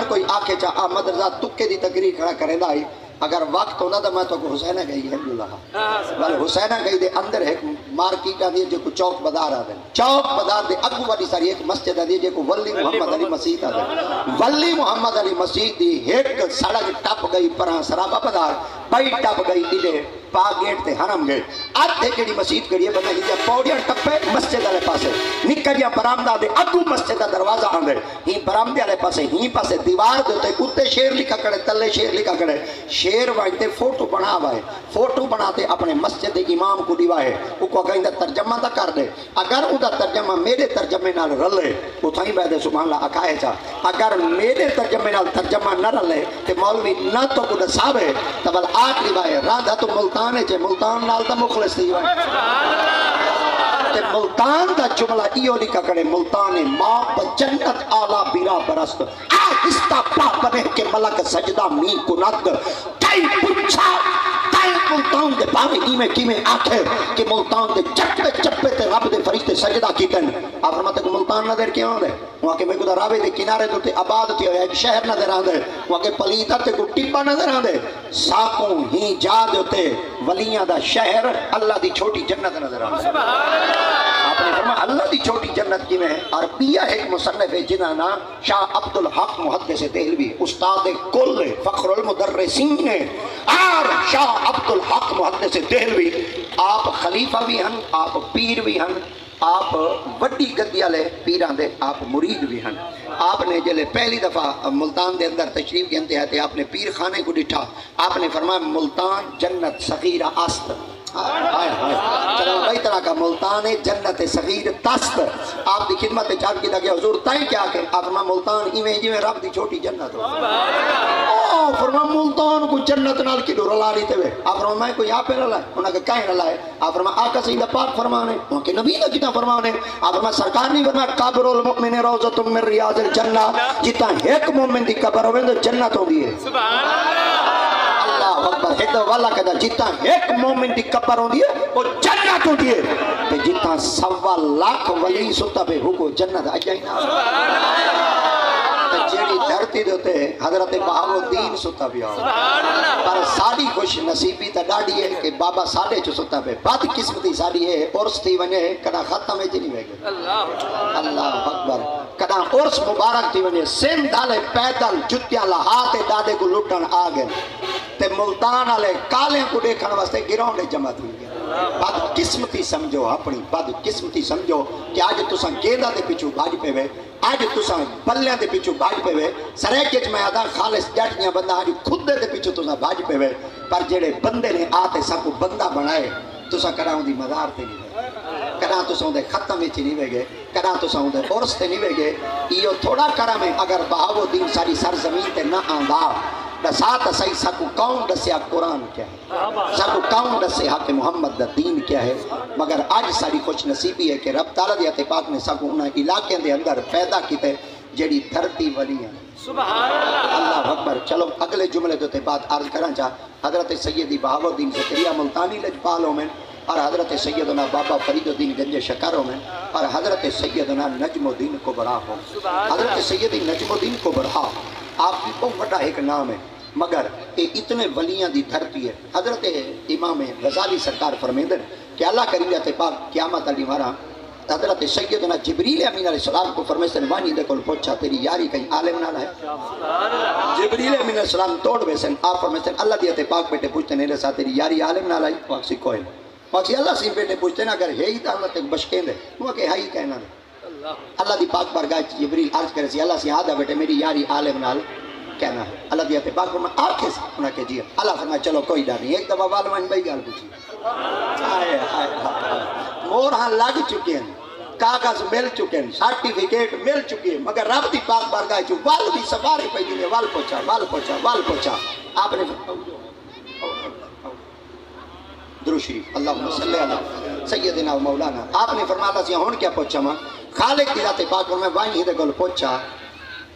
کوئی آکے چاہ آمد رضا تکے دی تقریر کھڑا کرے دائی اگر وقت ہونا تو میں تو کو حسینہ گئی ہے بلے حسینہ گئی دے اندر ایک مارکیٹ آدھی ہے جو کو چوک بدار آدھے چوک بدار دے اگو والی ساری ایک مسجد آدھی ہے جو کو ولی محمد علی مسجد آدھے ولی محمد علی مسجد دی ایک سڑک ٹپ گئی پرہاں سرابہ بدار بائی ٹپ گئی دلے پا گیٹ تے حرم گئے آدھے کیڑی مسجد کریے بندہ ہی جب پوڑیاں ٹپے مسجد آلے پاسے نکڑیاں برامدہ دے اگو مسجد دروازہ آندے ہی برامدے آلے پاسے ہی پاسے دیوار دیتے اتے شیر لکھا کرے تلے شیر لکھا کرے شیر وائنتے فوٹو بنا ہوئے فوٹو بناتے اپنے مسجد امام کو دیوا ہے وہ کو کہیں دا ترجمہ دا کر دے اگر او دا ترجمہ میرے ترجمے نال رلے وہ تھائیں بیدے سبحان اللہ اکائے چا اگر میرے ترجمے نال ترجمہ نہ رلے تے مولوی نہ تو کو نصاب ہے تبال آخری بائے رادہ تو ملتان ہے ملتان نال دا مخلص تھی ہوئے تے ملتان دا جملہ ایو لکھا کرے ملتان ماں بجنت آلہ بیرا برست آہستہ پاپنے کے ملک سجدہ می کنت کئی پچھا کئی ملتان دے باوے کی میں آکھے کہ ملتان دے چپے چپے تے رب دے فرشتے سجدہ کی کن آپ فرماتے کہ ملتان نظر کیا ہوں دے وہاں کے میں کو دا راوے دے کنارے دو تے آباد تھی ایک شہر نظر آن دے وہاں کے پلیتا تے کو ٹپا نظر آن دے ساکوں ہی جا دیتے ولیاں دا شہر اللہ دی چھوٹی جنت نظر آن دے آپ نے فرمایا اللہ دی چھوٹی جنت کی میں عربیہ ایک مصنف ہے جنہاں نا شاہ عبدالحق محدث دہلوی استاد کل فخر المدرسین اور شاہ عبدالحق محدث دہلوی آپ خلیفہ بھی ہیں آپ پیر بھی ہیں آپ وڈی گدی والے پیراں دے آپ مرید بھی ہیں آپ نے جلے پہلی دفعہ ملتان دے اندر تشریف کے انتہا تے آپ نے پیر خانے کو ڈٹھا آپ نے فرمایا ملتان جنت صغیرہ است چلو بھائی طرح کا ملتان جنت صغیر تست آپ دی خدمت چاہت کی لگے حضور تائیں کیا کہ آپ فرما ملتان ایویں جی میں رب دی چھوٹی جنت ہو فرما ملتان کو جنت نال کی ڈور لا لیتے ہوئے آپ فرما میں کوئی آپ پہ رلا ہے انہاں کہ کہیں رلا ہے آپ فرما آقا سیدہ پاک فرمانے وہاں کے نبی نے کتنا فرمانے آپ فرما سرکار نہیں فرما قبر المؤمن روضۃ من ریاض الجنہ جتنا ایک مومن دی قبر ہوئے تو جنت ہو دی ہے اکبر ہدو والا کہتا جتا ایک مومن دی قبر ہوں دیئے وہ جنت ہوں دیئے تو جتا 1.25 لاکھ ولی ستا پہ ہوگو جنت آ جائیں تو جیڑی دھرتی دیتے حضرت بہاؤالدین ستا بھی آؤ پر ساری خوش نصیبی تا ڈاڑی ہے کہ بابا ساڑھے چو ستا پہ بات قسمتی ساری ہے عرص تھی ونے کنا ختم ہے جی نہیں بھیگے اللہ اکبر کنا عرص مبارک تھی ونے سن دھالے پیدل جتیاں لہاتے دادے کو لٹن آگئے تے ملتان آلے کالیں کو دیکھنے واسطے گراؤنڈے جمع تھی گیا بد قسمتی سمجھو اپنی بد قسمتی سمجھو کہ آج تساں گیدہ دے پیچھو بھاج پہ وے آج تساں بلیاں دے پیچھو بھاج پہ وے سریکے میں آدھا خالص جٹیاں بندہ آج خود دے پیچھو تساں بھاج پہ وے پر جڑے بندے نے آتے سا کو بندہ بنائے تساں کراؤں دی مدار تے نہیں وے کنا تساں دے ختم وچ نہیں وے گے کنا تساں دے عرص تے نہیں وے گے ایو تھوڑا کرم ہے اگر بہاؤالدین ساری سرزمین تے نہ آندا دسات صحیح سکو کون دسیا قرآن کیا ہے سکو کون دسیا حق محمد دا دین کیا ہے مگر آج ساری خوش نصیبی ہے کہ رب تعالیٰ دیتے پاک نے سکو انہاں علاقے دے اندر پیدا کیتے جیڑی دھرتی ولی ہیں اللہ اکبر چلو اگلے جملے دوتے بات عرض کرنا چاہ حضرت سیدی بہاؤالدین زکریا ملتانی لجپالوں میں اور حضرت سیدنا بابا فرید الدین گنج شکروں میں اور حضرت سیدنا نجم الدین کبرا ہو حضرت سیدی نجم الدین کبرا آپ کی بہت بڑا ایک نام ہے مگر یہ اتنے ولیاں دی دھرتی ہے. حضرت امام غزالی سرکار فرمیندن کہ اللہ کریم تے پاک قیامت علی مارا حضرت سیدنا جبریل امین علیہ السلام کو فرمیسن وانی دے کول پوچھا تیری یاری کہیں عالم نال ہے. جبریل امین علیہ السلام توڑ بیسن آپ فرمیسن اللہ دی تے پاک بیٹے پوچھتے نے رسا تیری یاری عالم نال ہے. واقعی کوئی واقعی اللہ سے بیٹے پوچھتے نا اگر ہے ہی تو اللہ تک بشکیں دے وہ کہ ہی کہنا دے. اللہ دی پاک بارگاہ جبریل عرض کرے سی اللہ سے آدھا بیٹے میری یاری عالم نال کہنا ہے. اللہ دی تے پاک فرمایا آپ کیسے انہاں کہ جی اللہ فرمایا چلو کوئی ڈر نہیں. ایک دفعہ والوان بھائی گل پوچھی مور ہاں لگ چکے ہیں کاغذ مل چکے ہیں سرٹیفکیٹ مل چکے ہیں مگر رب دی پاک بارگاہ چ وال بھی سواری پئی دی وال پوچھا آپ نے درود شریف اللہم صلی علی سیدنا و مولانا آپ نے فرمایا اللہ سے ہن کیا پوچھا ماں خالق دی ذات پاک میں وہیں دے کول پوچھا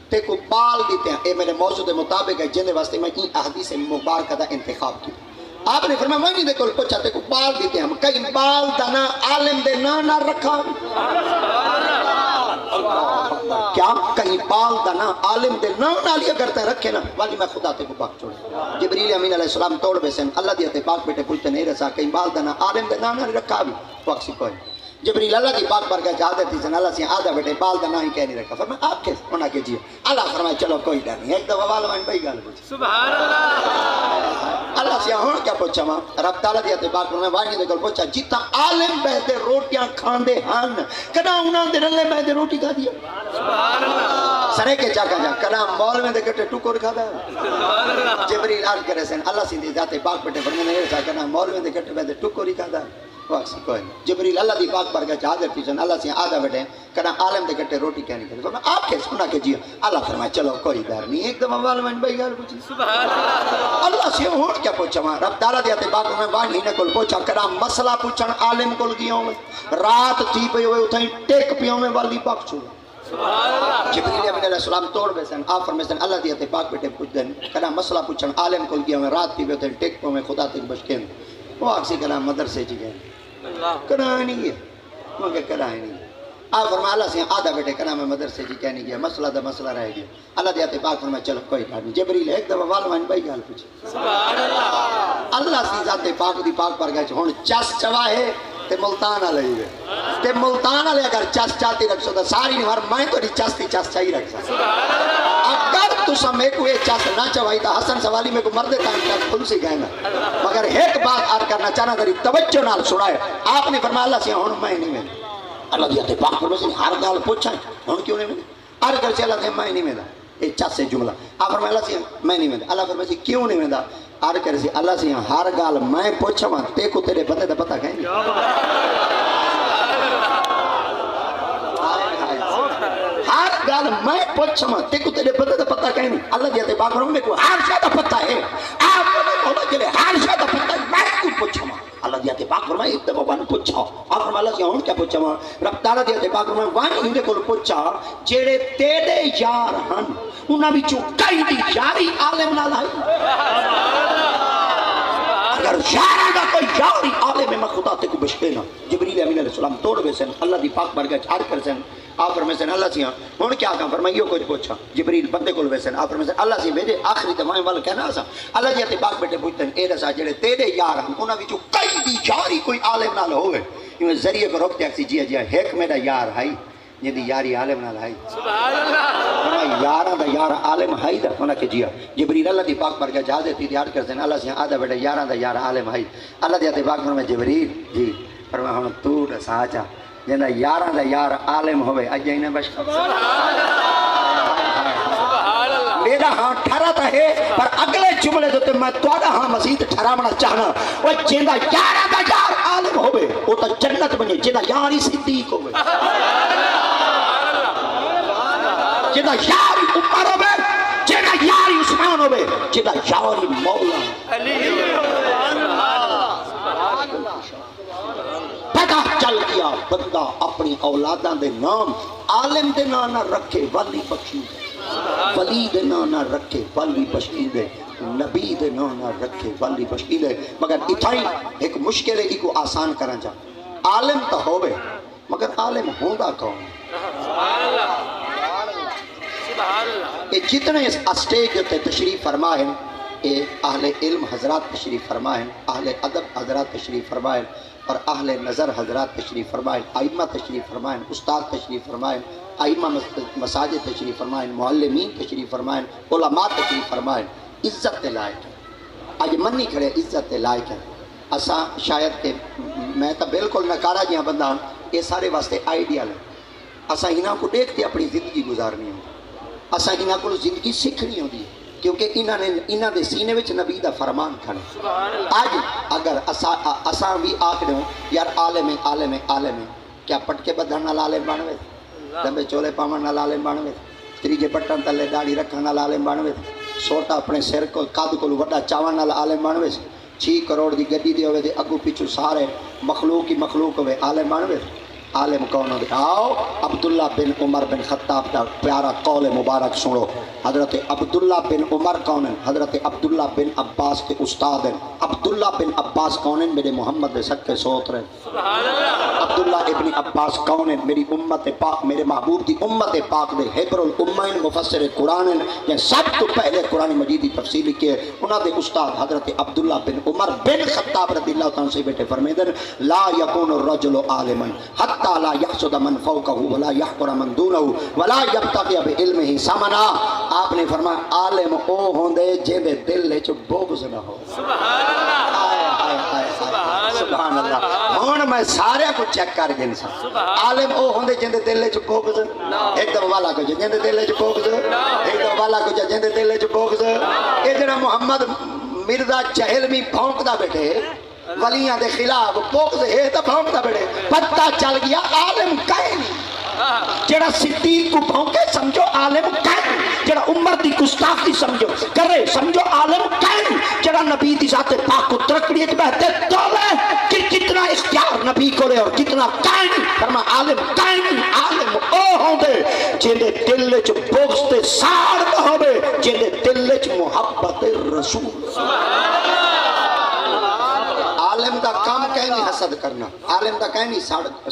تے کو بال دیتے ہیں اے میرے موضوع دے مطابق ہے جن واسطے میں این احادیث مبارکہ دا انتخاب کیا. آپ نے فرمایا وہیں دے کول پوچھا تے کو بال دیتے ہیں کئی بال دا نا عالم دے نا نہ رکھا کیا کہیں بال دا نا عالم دے نا نہ لیا کرتے رکھے نا والی میں خدا تے کو پاک چھوڑے. جبریل امین علیہ السلام توڑ بیسن اللہ دی تے پاک بیٹے پوچھتے نہیں رسا کہیں بال دا نا عالم دے نا نہ رکھا بھی وقت کوئی. جبریل اللہ کی پاک بارگاہ جا دیتی سن اللہ سے آدھا بیٹے بال دا نا ہی کہہ نہیں رکھا. فرمایا آپ کیسے ہونا کہ جی اللہ فرمایا چلو کوئی ڈر نہیں. ایک دفعہ والوان بھائی گل پوچھی سبحان اللہ. اللہ سے ہن کیا پوچھا ماں رب تعالی دی تے پاک میں وانی دے کول پوچھا جتا عالم بیٹھے روٹیاں کھاندے ہن کدا انہاں دے رلے بیٹھے روٹی کھا دیا سبحان اللہ. سرے کے چاکا جا کدا مولوی دے کٹے ٹکر کھادا. جبریل عرض کرے سن اللہ سی دی ذات پاک بیٹے فرمانے نے ایسا کنا مولوی دے کٹے بیٹھے ٹکر ہی کھادا. واقعی کوئی جبریل اللہ دی پاک بارگاہ چ حاضر تھی سن اللہ سے آدھا بیٹھے کنا عالم دے کٹے روٹی کہنی کرے. فرمایا آپ کیسے سنا کہ جی اللہ فرمایا چلو کوئی ڈر نہیں. ایک دفعہ والوان بھائی گل پوچھی سبحان اللہ. اللہ سے ہن کیا پوچھا ماں رب تعالی دی تے پاک میں وانی نے کول پوچھا کنا مسئلہ پوچھن عالم کول گیا ہوں رات تھی پئی ہوئے اتھیں ٹیک پیوں میں والی پاک چھوڑ. جبریل امین علیہ السلام توڑ بیسن آپ فرمیسن اللہ دی تے پاک بیٹے پوچھ دین کنا مسئلہ پوچھن عالم کول گیا ہوں رات تھی پئی اتھیں ٹیک پیوں میں خدا تک بشکیں وہ اکسی کنا مدرسے چ گئے کرائی نہیں گیا مگر کرائی نہیں. آپ فرمایا اللہ سے آدھا بیٹے کنا میں مدرسے جی کہنے گیا مسئلہ دا مسئلہ رہ گیا. اللہ دی تے پاک فرمایا چلو کوئی بات نہیں. جبریل ایک دفعہ والوان بھائی گل پوچھی سبحان اللہ. اللہ سی ذات پاک دی پاک پر گئے ہن چس چواہے تے ملتان والے ہی تے ملتان والے اگر چس چاہتی رکھ سکتا ساری نہیں ہر میں تو چس تی چس چاہی رکھ سکتا. اگر تسا میں کو یہ چس نہ چوائی تا حسن سوالی میں کو مرد تاں چس کھل سی گئے نا مگر ایک بات عرض کرنا چاہنا تیری توجہ نال سنائے. آپ نے فرمایا اللہ سے ہن میں نہیں میں اللہ دی تے پاک پر ہر گل پوچھا ہن کیوں نہیں میں عرض کر سے اللہ سے میں نہیں میں یہ چس سے جملہ آپ فرمایا اللہ سے میں نہیں میں اللہ فرمایا کیوں نہیں میں عرض کر سے اللہ سے ہر گل میں پوچھا وا تے کو تیرے بندے دا پتہ کہیں ہر گل میں پوچھا وا تے کو تیرے بندے دا پتہ کہیں اللہ دی تے پاک میں کو ہر شے دا پتہ ہے. آپ نے کہ ہر شے دا پتہ میں کو پوچھا وا اللہ دی تے پاک فرمایا ایک دفعہ بن پوچھا. آپ فرمایا اللہ سے ہن کیا پوچھا وا رب تعالی دی تے پاک میں وانی دے کول پوچھا جڑے تیرے یار ہن انہاں وچوں کئی دی یاری عالم نال ہے. اگر یاراں دا کوئی یاری عالم میں خدا تے کو بشتے نا. جبریل امین علیہ السلام توڑ ویسن اللہ دی پاک بارگاہ چ عرض کرسن آپ فرمیسن اللہ سے ہن کیا کہاں فرمایا یہ کچھ پوچھا. جبریل بندے کول ویسن آپ فرمیسن اللہ سے میرے آخری دمائیں وال کہنا سا اللہ دی تے پاک بیٹے پوچھتن اے رسا جڑے تیرے یار ہن انہاں وچوں کئی دی یاری کوئی عالم نال ہوے ایویں ذریعے کو روکتے اکسی جی جی ایک میرا یار ہے جی یاری عالم نال ہے. سبحان اللہ. یاراں دا یار عالم ہے دا انہاں کہ جی جبریل اللہ دی پاک بارگاہ جا دیتی یاد کرسن اللہ سے آدھا بیٹا یاراں دا یار عالم ہے. اللہ دی تے پاک میں جبریل جی فرمایا ہن تو دسا چا جندا یاراں دا یار عالم ہوے اج انہیں بش میرا ہاں ٹھہراتا ہے پر اگلے جملے تے میں تہاڈا ہاں مزید ٹھہراونا چاہنا او جندا یاراں دا یار عالم ہوے او تا جنت بنے جندا یار ہی صدیق ہوے جندا یار عمر ہوے جندا یار عثمان ہوے جندا یار مولا علی. پتہ چل گیا بندہ اپنی اولاداں دے نام عالم دے نام نہ رکھے ولی بخشی دے ولی دے نام نہ رکھے ولی بخشی دے نبی دے نام نہ رکھے ولی بخشی دے. مگر اتھائی ایک مشکل ہے کو آسان کرنا چاہ عالم تو ہوئے مگر عالم ہوندا کون یہ جتنے اسٹیج تے تشریف فرما ہیں اے اہل علم حضرات تشریف فرمائیں، اہل ادب حضرات تشریف فرمائیں، اور اہل نظر حضرات تشریف فرمائیں، ائمہ تشریف فرمائیں، استاد تشریف فرمائیں، ائمہ مساجد تشریف فرمائیں، معلمین تشریف فرمائیں، علماء تشریف فرمائیں۔ عزت کے لائق ہے، اج منی کھڑے عزت کے لائق ہے۔ اساں شاید کہ میں تو بالکل نکارا جہاں بندہ ہوں، یہ سارے واسطے آئیڈیل ہے۔ اساں انہاں کو دیکھ کے اپنی زندگی گزارنی ہوں، اساں انہاں کو زندگی سیکھنی ہوندی ہے، کیونکہ انہاں دے سینے وچ نبی دا فرمان کھڑا۔ آج اگر اساں بھی آکھ دوں یار عالم ہے عالم ہے عالم ہے، کیا پٹکے بدھن نال عالم بنوے، لمبے چولے پاون نال عالم بنوے، تریجے بٹن تلے داڑھی رکھن نال عالم بنوے، سوٹا اپنے سر کو قد کو وڈا چاون نال عالم بنوے، 6 کروڑ دی گڈی دی ہوے تے اگو پیچھو سارے مخلوق ہی مخلوق ہوے عالم بنوے۔ عالم کون ہو؟ آؤ عبداللہ بن عمر بن خطاب کا پیارا قول مبارک سنو۔ حضرت عبداللہ بن عمر کون ہیں؟ حضرت عبداللہ بن عباس کے استاد ہیں۔ عبداللہ بن عباس کون ہیں؟ میرے محمد صدقے سوت رہے۔ عبداللہ ابن عباس کون ہیں؟ میری امت پاک، میرے محبوب دی امت پاک دے حبر الامین مفسر قرآن ہیں، یہ سب تو پہلے قرآن مجید دی تفسیر لکھی ہے۔ انہاں دے استاد حضرت عبداللہ بن عمر بن خطاب رضی اللہ تعالیٰ سے بیٹے فرمیدن لا یکون الرجل عالما حتی لا یحسد من فوقہ ولا یحقر من دونہ ولا یبتغی بعلمہ ثمنا۔ آپ نے فرمایا عالم او ہوندے جن دے دل وچ بغض نہ ہو۔ سبحان اللہ۔ ہن میں سارے کو چیک کر گن سا، عالم او ہوندے جن دے دل وچ بغض، ایک دم والا کو جن دے دل وچ بغض، ایک دم والا کو جن دے دل وچ بغض۔ اے جڑا محمد مرزا چہلمی بھونکدا بیٹھے ولیاں دے خلاف بغض ہے تو بھونکدا بیٹھے، پتہ چل گیا عالم کہیں نہیں۔ جڑا صدیق کو بھونکے سمجھو عالم کہیں، جڑا عمر دی گستاخی سمجھو کرے سمجھو عالم کہیں، جڑا نبی دی ذات پاک کو ترکڑی بہتے تولے کہ کتنا اختیار نبی کو لے اور کتنا کہیں، فرما عالم کہیں۔ عالم او ہوندے جن دے دل وچ بغض تے ساڑ نہ ہوے، جن دے دل وچ محبت رسول۔ عالم دا کام کہیں نہیں حسد کرنا، عالم دا کہیں نہیں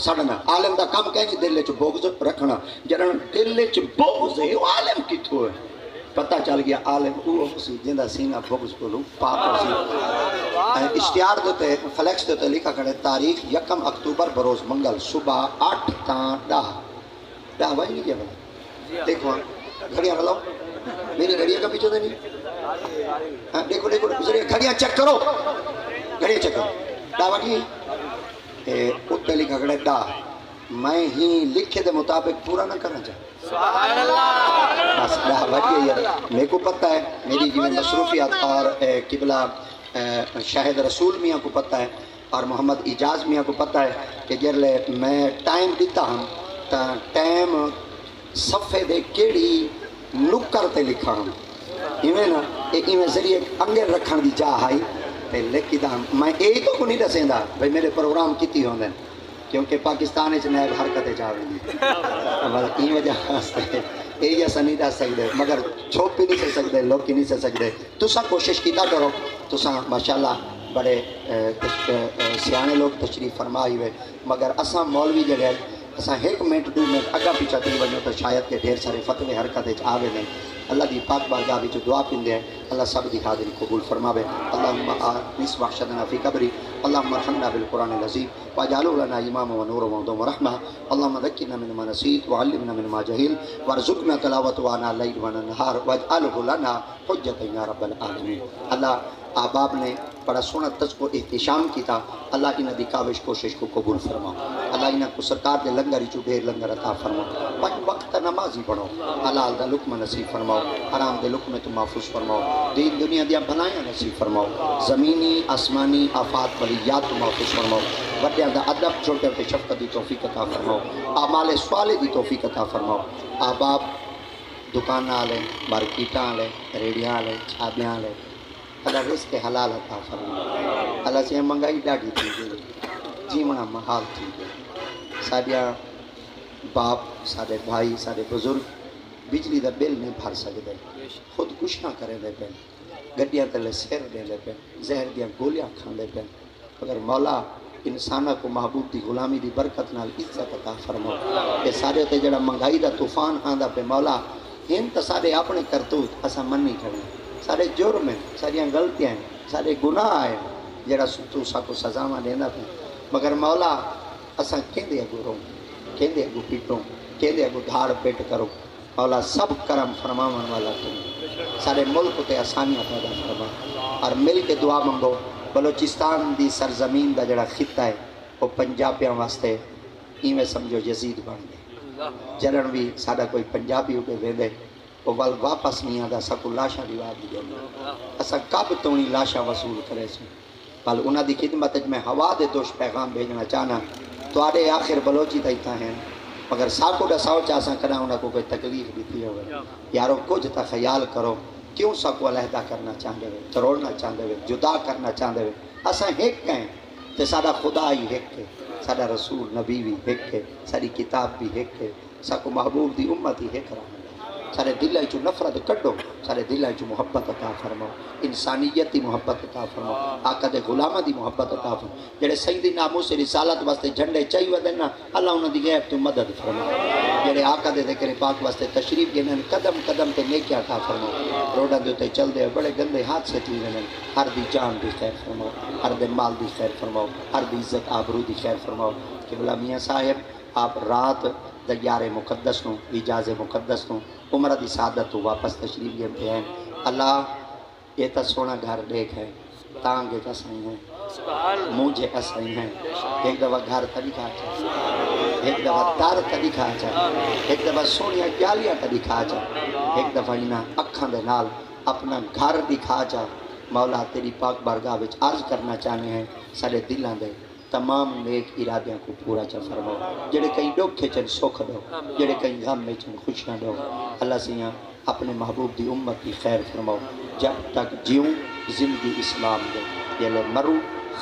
سڑنا، عالم دا کام کہیں نہیں دل وچ بغض رکھنا۔ جنہاں دل وچ بغض ہے وہ عالم کتھوں ہے؟ پتہ چل گیا عالم وہ سی جندا سینہ بغض کو پاک ہو سی۔ اشتہار دے فلیکس دے لکھا کھڑے تاریخ 1 اکتوبر بروز منگل صبح 8 تا 10 بج نہیں گیا۔ دیکھو گھڑیاں لو، میری گھڑیاں کا پیچھے دے نہیں، دیکھو دیکھو گھڑیاں چیک کرو، گھڑیاں چیک کرو۔ ڈاوٹی اتنے لکھا کھڑے ڈا، میں ہی لکھے دے مطابق پورا نہ کرنا چاہتا۔ بس ڈاوٹی یار میرے کو پتہ ہے، میری جی مصروفیات اور قبلہ شاہد رسول میاں کو پتہ ہے اور محمد اجاز میاں کو پتہ ہے کہ جرلے میں ٹائم دیتا ہوں تا ٹائم صفحے دے کیڑی نکر تے لکھا ہوں، ایویں نا ایویں ذریعے انگل رکھن دی چاہ آئی تے لکھی دا میں یہ تو کو نہیں دسیں دا بھئی میرے پروگرام کیتی ہوندے کیونکہ پاکستان وچ نیب حرکتیں چاہویں دی این وجہ واسطے یہ جیسا نہیں دس سکتے، مگر چھوپ بھی نہیں سکتے، لوگ کی نہیں سکتے۔ تساں کوشش کیتا کرو، تساں ماشاءاللہ بڑے سیانے لوگ تشریف فرمائی ہوئے، مگر اساں مولوی جڑے اساں 1 منٹ 2 منٹ اگا پیچھا تھی وجہ تو شاید کہ ڈھیر سارے فتوے حرکتیں آوے دیں۔ اللہ دی پاک بارگاہ وچ دعا پیندے ہیں، اللہ سب دی حاضری قبول فرماوے۔ اللہم آنس وحشدنا فی قبری، اللہم ارحمنا بالقرآن العظیم واجعلہ لنا اماما ونورا وہدى ورحمہ، اللہم ذکرنا مما نسیت وعلمنا مما جہل وارزقنا تلاوته آناء اللیل والنہار واجعلہ لنا حجۃ یا رب العالمین۔ اللہ احباب نے بڑا سونا تذکر احتشام کی تھا، اللہ انہاں دی کاوش کوشش کو قبول فرما، اللہ انہاں کو سرکار دے لنگر چو ڈھیر لنگر عطا فرما، 5 وقت نمازی پڑھو، حلال دا لقمہ نصیب فرماؤ، حرام دے لقمے تو محفوظ فرماؤ، دین دنیا دیا بھلائیاں نصیب فرماؤ، زمینی آسمانی آفات بلیات تو محفوظ فرماؤ، بڑیاں دا ادب چھوٹے تے شفقت دی توفیق عطا فرماؤ، اعمال صالح دی توفیق عطا فرماؤ۔ احباب دکاناں والے، مارکیٹاں والے، ریڑیاں والے، چھابیاں والے، اللہ رزق حلال عطا فرماؤ۔ اللہ سے مہنگائی ڈاڑھی تھی گئی، جیونا محال تھی گئی، ساڈیا باپ سارے بھائی سارے بزرگ بجلی دا بل نہیں بھر سکتے، خود کچھ نہ کریں دے پہ، گڈیاں تلے سیر دے لے پہ، زہر دیاں گولیاں کھان دے پہ، اگر مولا انسانہ کو محبوب دی غلامی دی برکت نال عزت عطا فرماؤ۔ یہ سارے تے جڑا مہنگائی دا طوفان آندا پہ مولا ہن تے سارے اپنے کرتوت اساں من نہیں کھڑے، سارے جرم ہیں، ساری غلطیاں ہیں، سارے گناہ ہیں جڑا تو ساکو سزاواں دینا پہ، مگر مولا اساں کہندے اگوں رو، کہندے اگوں پیٹوں، کہندے اگوں دھاڑ پیٹ کرو، مولا سب کرم فرماون والا تو سارے ملک تے آسانیاں پیدا فرما، اور مل کے دعا منگو بلوچستان دی سرزمین دا جڑا خطہ ہے وہ پنجابیاں واسطے ایویں سمجھو یزید بن گئے، جلن بھی ساڈا کوئی پنجابی ہو کے ویندے وہ ول واپس نہیں آتا، سکو لاشاں دیوا دی اساں کب تو نہیں لاشاں وصول کرے سوں، بل انہاں دی خدمت میں ہوا دے دوش پیغام بھیجنا چاہنا تواڈے آخر بلوچی تھا ہیں، مگر ساکو ڈساؤ چاساں کرا انہاں کو کوئی تکلیف دیتی ہوئے یارو کچھ تا خیال کرو، کیوں ساکو علیحدہ کرنا چاہتے ہوئے، تروڑنا چاہتے ہوئے، جدا کرنا چاہتے ہوئے، اساں ایک ہیں تے ساڈا خدا ہی ایک ہے، ساڈا رسول نبی بھی ایک ہے، ساری کتاب بھی ایک ہے، ساکو محبوب دی امت ہی ایک رہا، سارے دلائیں چو نفرت کڈو، سارے دلائیں چو محبت عطا فرماؤ، انسانیت دی محبت عطا فرماؤ، آقا دے غلامہ دی محبت عطا فرماؤ، جڑے سیدی ناموس رسالت واسطے جھنڈے چاہیے دینا اللہ انہاں دی غیب تو مدد فرماؤ، جڑے آقا دے ذکر پاک واسطے تشریف گنن قدم قدم تے نیکیاں عطا فرماؤ، روڈاں دے تے چل دے بڑے گندے حادثے تھی رہن، ہر دی جان دی خیر فرماؤ، ہر دے مال دی خیر فرماؤ، ہر دی عزت آبرو دی خیر فرماؤ، قبلہ میاں صاحب آپ رات دیار مقدس نو اجاز مقدس نو عمرہ دی سعادت تو واپس تشریف گئے ہیں، اللہ یہ تا سونا گھر دیکھ ہے، تانگے تا سائیں ہیں، مجھے اسائیں ہیں، ایک دفعہ گھر تا دکھا چاہے، ایک دفعہ دار تا دکھا چاہے، ایک دفعہ سونیا گیالیاں تا دکھا چاہے، ایک دفعہ انہاں اکھاں دے نال اپنا گھر دکھا چاہے، مولا تیری پاک بارگاہ وچ عرض کرنا چاہنے ہیں سارے دلاں دے تمام نیک ارادیاں کو پورا چا فرماؤ، جڑے کہیں ڈوکھے چن سکھ دو، جڑے کہیں غم میں چن خوشیاں دو، اللہ سیاں اپنے محبوب دی امت کی خیر فرماؤ، جب تک جیوں زندگی اسلام دے، یہ مرو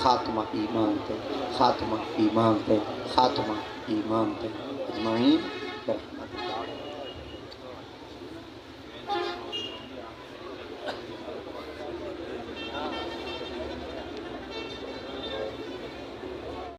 خاتمہ ایمان تے، خاتمہ ایمان تے، خاتمہ ایمان تے، اجمعین